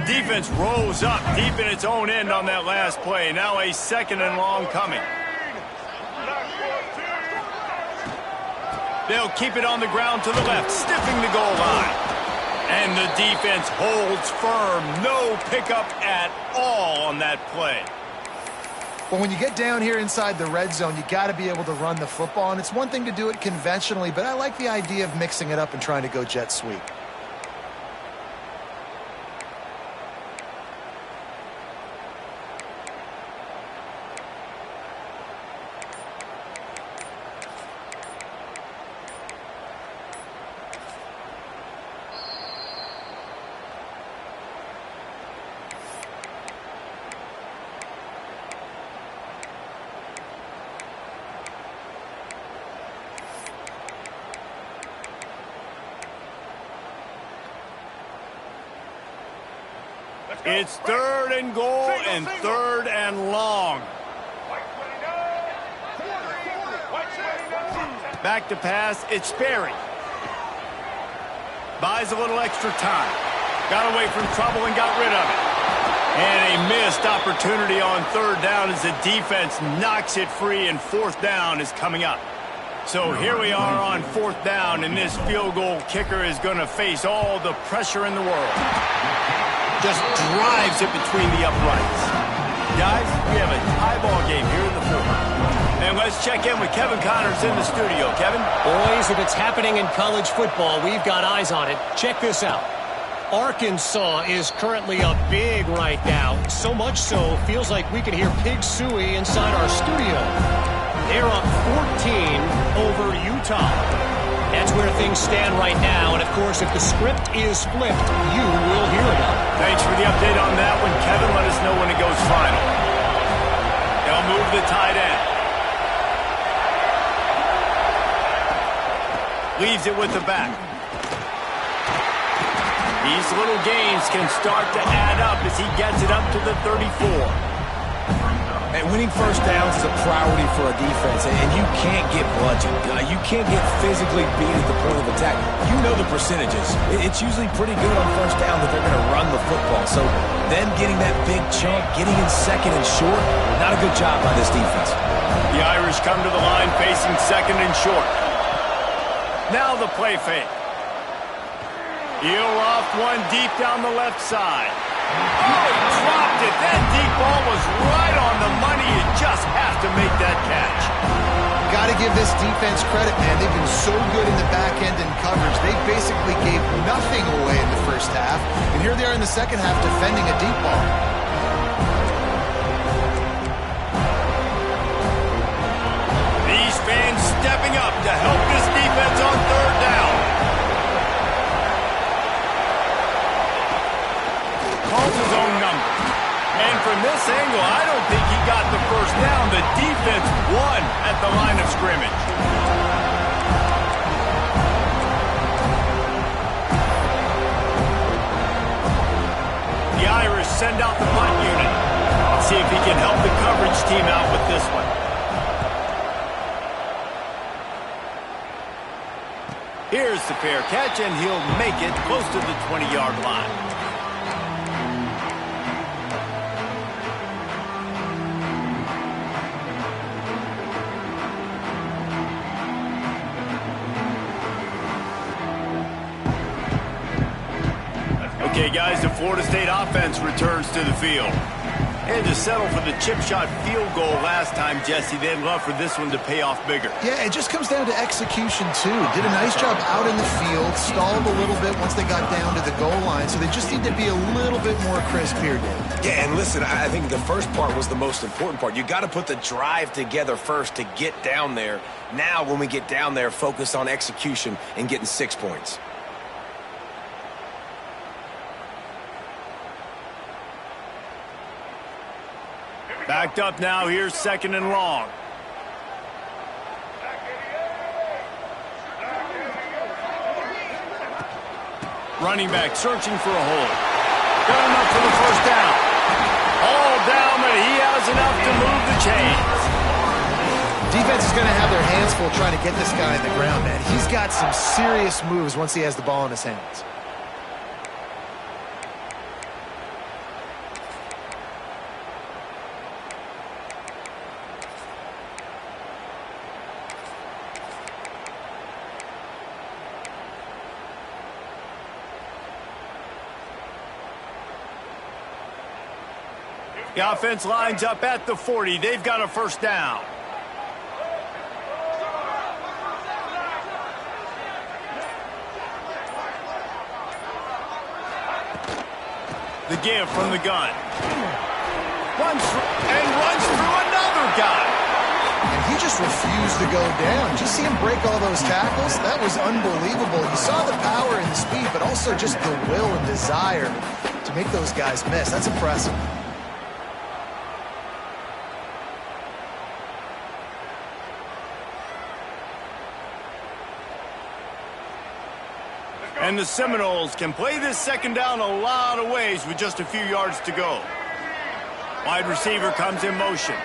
Defense rolls up deep in its own end on that last play. Now a 2nd and long coming. They'll keep it on the ground to the left, stiffing the goal line. And the defense holds firm. No pickup at all on that play. Well, when you get down here inside the red zone, you got to be able to run the football. And it's one thing to do it conventionally, but I like the idea of mixing it up and trying to go jet sweep. It's 3rd and goal and 3rd and long. Back to pass, it's Sperry. Buys a little extra time. Got away from trouble and got rid of it. And a missed opportunity on 3rd down as the defense knocks it free, and 4th down is coming up. So here we are on 4th down, and this field goal kicker is going to face all the pressure in the world. Just drives it between the uprights. Guys, we have a tie ball game here in the 4th. And let's check in with Kevin Connors in the studio. Kevin? Boys, if it's happening in college football, we've got eyes on it. Check this out. Arkansas is currently up big right now. So much so, feels like we can hear Pig Suey inside our studio. They're up 14 over Utah. That's where things stand right now. And, of course, if the script is flipped, you will hear about it. Thanks for the update on that one, Kevin. Let us know when it goes final. They'll move the tight end. Leaves it with the back. These little gains can start to add up as he gets it up to the 34. And winning first downs is a priority for a defense, and you can't get bludgeoned. You can't get physically beat at the point of attack. You know the percentages. It's usually pretty good on first down that they're going to run the football. So them getting that big chunk, getting in second and short, not a good job by this defense. The Irish come to the line facing second and short. Now the play fake. He'll loft one deep down the left side. Oh, he dropped it. That deep ball was right on the money. You just have to make that catch. Got to give this defense credit, man. They've been so good in the back end and coverage. They basically gave nothing away in the first half. And here they are in the second half defending a deep ball. These fans stepping up to help this defense on third down. Calls his own number. And from this angle, I don't think he got the first down. The defense won at the line of scrimmage. The Irish send out the punt unit. Let's see if he can help the coverage team out with this one. Here's the fair catch, and he'll make it close to the 20-yard line. Okay, guys, the Florida State offense returns to the field. And to settle for the chip shot field goal last time, Jesse, they'd love for this one to pay off bigger. Yeah, it just comes down to execution, too. Did a nice job out in the field, stalled a little bit once they got down to the goal line, so they just need to be a little bit more crisp here, Dave. Yeah, and listen, I think the first part was the most important part. You got to put the drive together first to get down there. Now, when we get down there, focus on execution and getting 6 points. Backed up now, here's second and long. Running back searching for a hole. Got enough for the first down. All down, but he has enough to move the chains. Defense is going to have their hands full trying to get this guy in the ground, man. He's got some serious moves once he has the ball in his hands. The offense lines up at the 40. They've got a first down. The give from the gun. Runs through another guy. And he just refused to go down. Just see him break all those tackles. That was unbelievable. You saw the power and the speed, but also just the will and desire to make those guys miss. That's impressive. And the Seminoles can play this second down a lot of ways with just a few yards to go. Wide receiver comes in motion.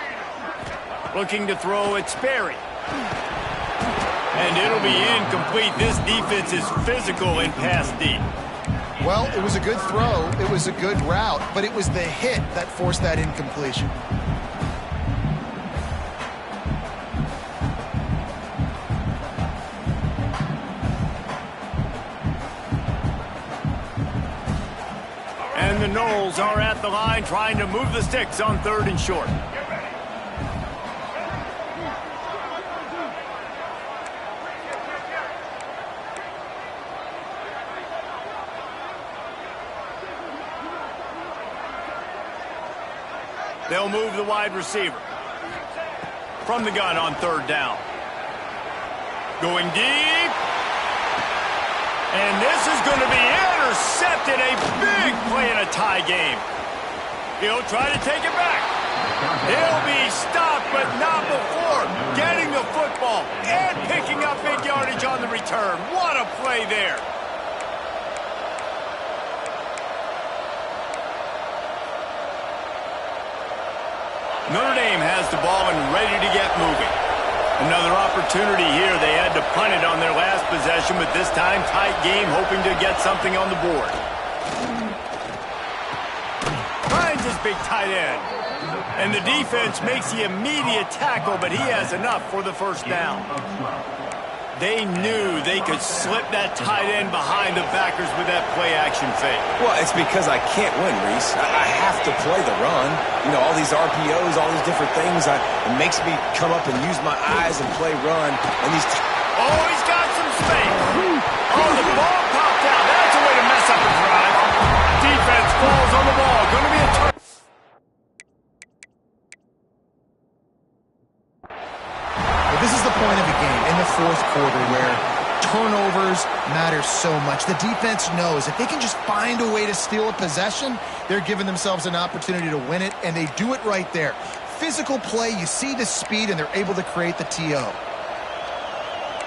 Looking to throw, it's Sperry. And it'll be incomplete. This defense is physical and pass deep. Well, it was a good throw. It was a good route, but it was the hit that forced that incompletion. And the Noles are at the line trying to move the sticks on third and short. They'll move the wide receiver. From the gun on third down. Going deep. And this is going to be intercepted. A big play in a tie game. He'll try to take it back. He'll be stopped, but not before getting the football and picking up big yardage on the return. What a play there. Notre Dame has the ball and ready to get moving. Another opportunity here. They had to punt it on their last possession, but this time tight game, hoping to get something on the board. Finds his big tight end. And the defense makes the immediate tackle, but he has enough for the first down. They knew they could slip that tight end behind the backers with that play-action fake. Well, it's because I can't win, Reese. I have to play the run. You know, all these RPOs, all these different things, it makes me come up and use my eyes and play run. And these... Oh, he's got some space. Oh, the ball popped out. That's a way to mess up a drive. Defense falls on the ball. Going to be a turn. This is the point of the game in the fourth quarter where turnovers matter so much. The defense knows if they can just find a way to steal a possession, they're giving themselves an opportunity to win it, and they do it right there. Physical play, you see the speed, and they're able to create the TO.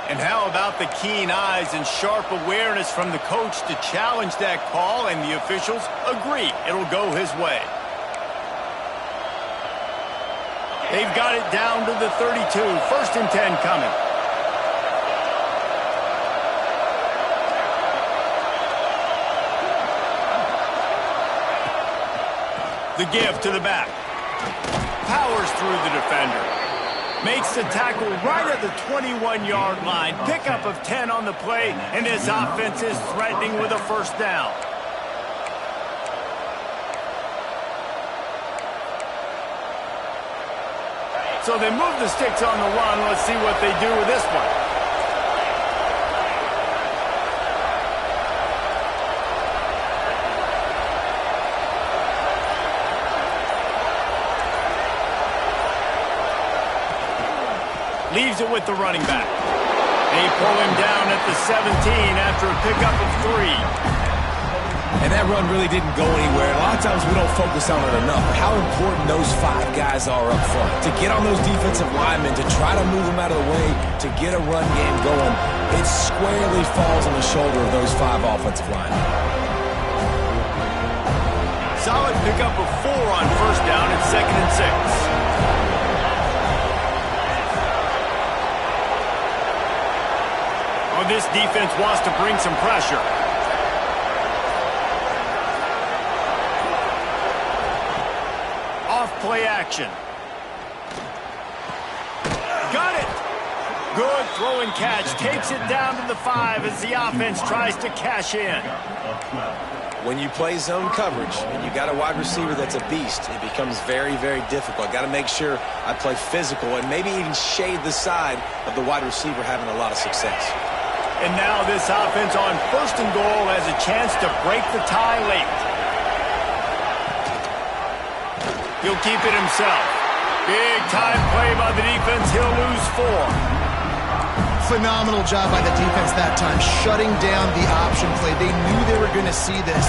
And how about the keen eyes and sharp awareness from the coach to challenge that call, and the officials agree it'll go his way. They've got it down to the 32. First and 10 coming. The give to the back. Powers through the defender. Makes the tackle right at the 21-yard line. Pickup of 10 on the play, and his offense is threatening with a first down. So they move the sticks on the run. Let's see what they do with this one. Leaves it with the running back. They pull him down at the 17 after a pickup of 3. And that run really didn't go anywhere. A lot of times we don't focus on it enough, but how important those 5 guys are up front. To get on those defensive linemen, to try to move them out of the way, to get a run game going, it squarely falls on the shoulder of those 5 offensive linemen. Solid pickup of 4 on first down at 2nd and 6. Oh, this defense wants to bring some pressure. Play action. Got it. Good throw and catch. Takes it down to the 5 as the offense tries to cash in. When you play zone coverage and you got a wide receiver that's a beast, it becomes very, very difficult. Got to make sure I play physical and maybe even shade the side of the wide receiver having a lot of success. And now this offense on first and goal has a chance to break the tie late. He'll keep it himself. Big time play by the defense. He'll lose 4. Phenomenal job by the defense that time, shutting down the option play. They knew they were going to see this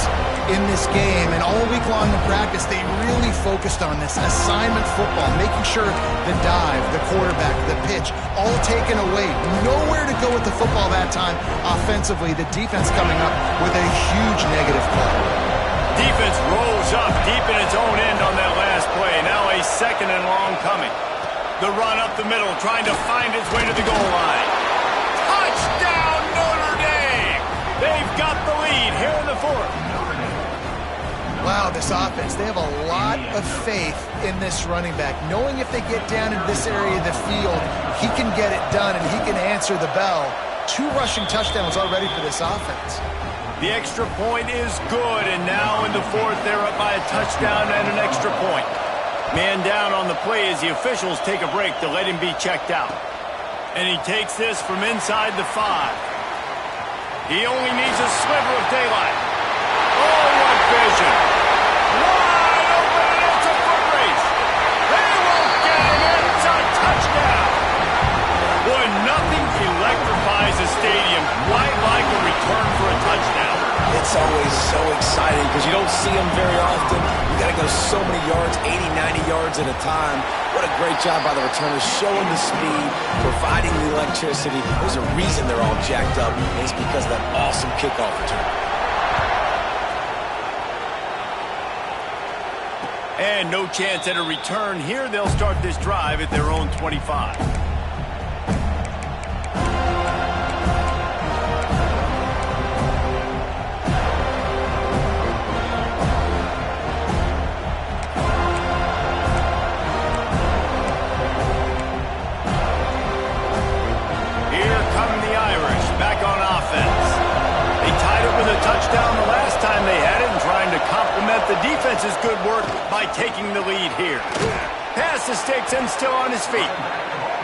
in this game, and all week long in practice, they really focused on this assignment football, making sure the dive, the quarterback, the pitch, all taken away. Nowhere to go with the football that time offensively. The defense coming up with a huge negative play. Defense rolls up deep in its own end on that last play. Now a 2nd and long coming. The run up the middle, trying to find its way to the goal line. Touchdown, Notre Dame! They've got the lead here in the 4th. Wow, this offense, they have a lot of faith in this running back, knowing if they get down into this area of the field, he can get it done and he can answer the bell. 2 rushing touchdowns already for this offense. The extra point is good, and now in the 4th, they're up by a touchdown and an extra point. Man down on the play as the officials take a break to let him be checked out. And he takes this from inside the 5. He only needs a sliver of daylight. Oh, what vision! Wide open, and it's a foot race. It's always so exciting because you don't see them very often. You got to go so many yards, 80, 90 yards at a time. What a great job by the returners, showing the speed, providing the electricity. There's a reason they're all jacked up, and it's because of that awesome kickoff return. And no chance at a return here. They'll start this drive at their own 25. Touchdown the last time they had it, and trying to complement the defense's good work by taking the lead here. Past the sticks and still on his feet.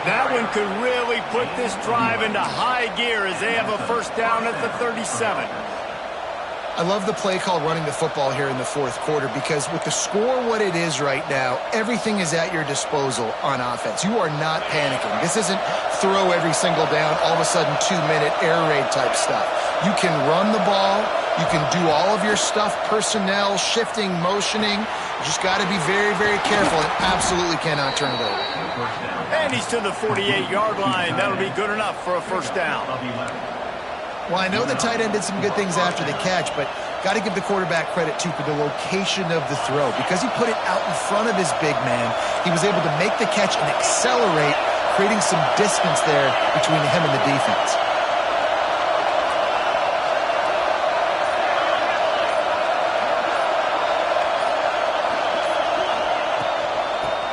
That one could really put this drive into high gear as they have a first down at the 37. I love the play call running the football here in the fourth quarter because with the score what it is right now, everything is at your disposal on offense. You are not panicking. This isn't throw every single down, all of a sudden 2-minute air raid type stuff. You can run the ball. You can do all of your stuff, personnel, shifting, motioning. You just got to be very, very careful and absolutely cannot turn it over. And he's to the 48-yard line. That'll be good enough for a first down. Well, I know the tight end did some good things after the catch, but got to give the quarterback credit, too, for the location of the throw. Because he put it out in front of his big man, he was able to make the catch and accelerate, creating some distance there between him and the defense.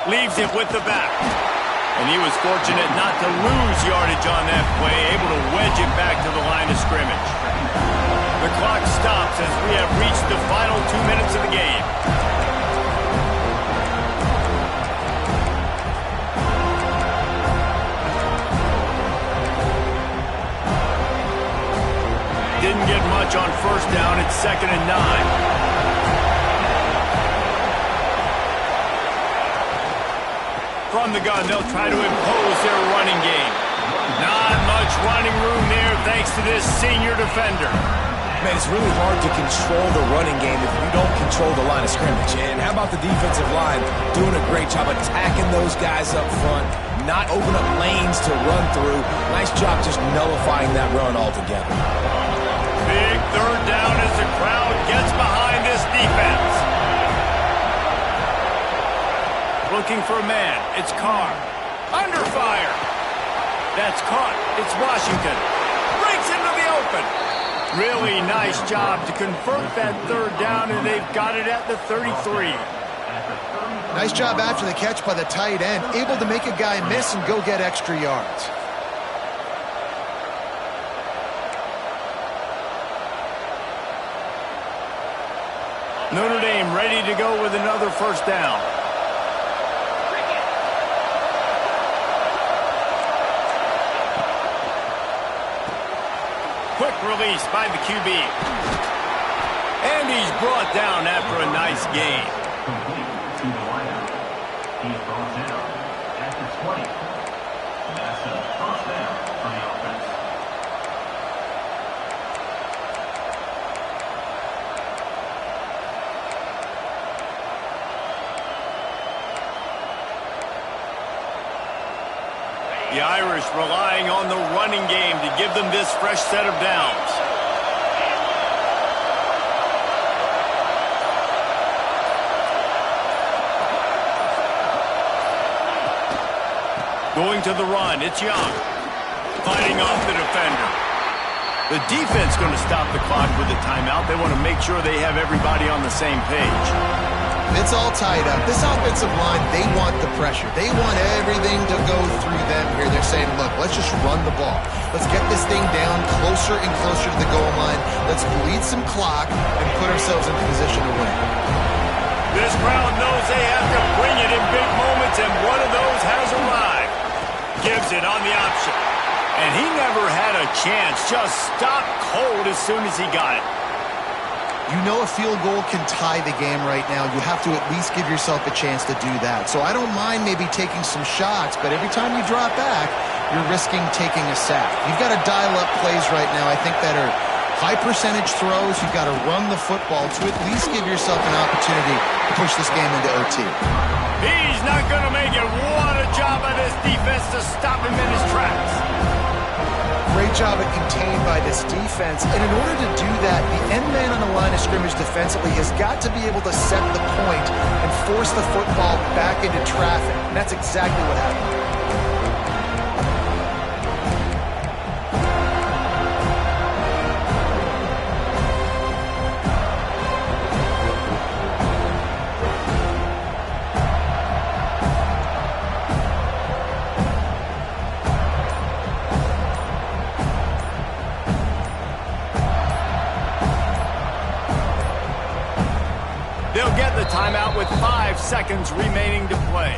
Leaves it with the back. And he was fortunate not to lose yardage on that play, able to wedge it back to the line of scrimmage. The clock stops as we have reached the final 2 minutes of the game. Didn't get much on first down. It's 2nd and 9. From the gun, they'll try to impose their running game. Not much running room there thanks to this senior defender. Man, it's really hard to control the running game if you don't control the line of scrimmage. And how about the defensive line doing a great job attacking those guys up front, not open up lanes to run through. Nice job just nullifying that run altogether. Big third down as the crowd gets behind this defense. Looking for a man. It's Carr. Under fire. That's caught. It's Washington. Breaks into the open. Really nice job to convert that third down, and they've got it at the 33. Nice job after the catch by the tight end. Able to make a guy miss and go get extra yards. Notre Dame ready to go with another first down. Quick release by the QB. And he's brought down after a nice gain. He's brought down at the 20. That's a first down for the offense. The Irish relying on the running game to give them this fresh set of downs. Going to the run, it's Young. Fighting off the defender. The defense going to stop the clock with a timeout. They want to make sure they have everybody on the same page. It's all tied up. This offensive line, they want the pressure. They want everything to go through them here. They're saying, look, let's just run the ball. Let's get this thing down closer and closer to the goal line. Let's bleed some clock and put ourselves in position to win. This crowd knows they have to bring it in big moments, and one of those has arrived. Gives it on the option. And he never had a chance. Just stopped cold as soon as he got it. You know a field goal can tie the game right now. You have to at least give yourself a chance to do that. So I don't mind maybe taking some shots, but every time you drop back, you're risking taking a sack. You've got to dial up plays right now, I think, that are High percentage throws. You've got to run the football to at least give yourself an opportunity to push this game into OT. He's not going to make it. What a job by this defense to stop him in his tracks. Great job at contained by this defense. And in order to do that, the end man on the line of scrimmage defensively has got to be able to set the point and force the football back into traffic. And that's exactly what happened. They'll get the timeout with 5 seconds remaining to play.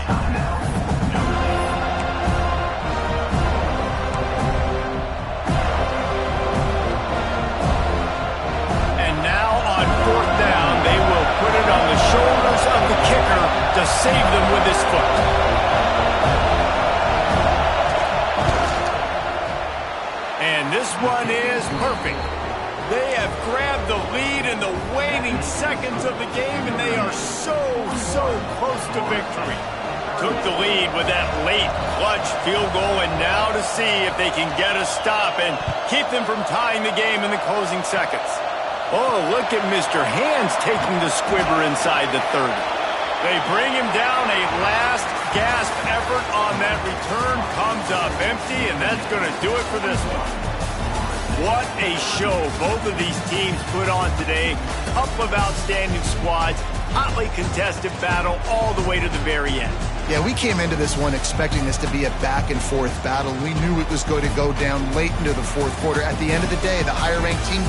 And now on 4th down, they will put it on the shoulders of the kicker to save them with his foot. And this one is perfect. They have grabbed the lead in the waning seconds of the game, and they are so close to victory. Took the lead with that late clutch field goal, and now to see if they can get a stop and keep them from tying the game in the closing seconds. Oh, look at Mr. Hands taking the squibber inside the 30. They bring him down. A last gasp effort on that return comes up empty, and that's going to do it for this one. What a show both of these teams put on today. Couple of outstanding squads, hotly contested battle all the way to the very end. Yeah, we came into this one expecting this to be a back-and-forth battle. We knew it was going to go down late into the fourth quarter. At the end of the day, the higher-ranked team did.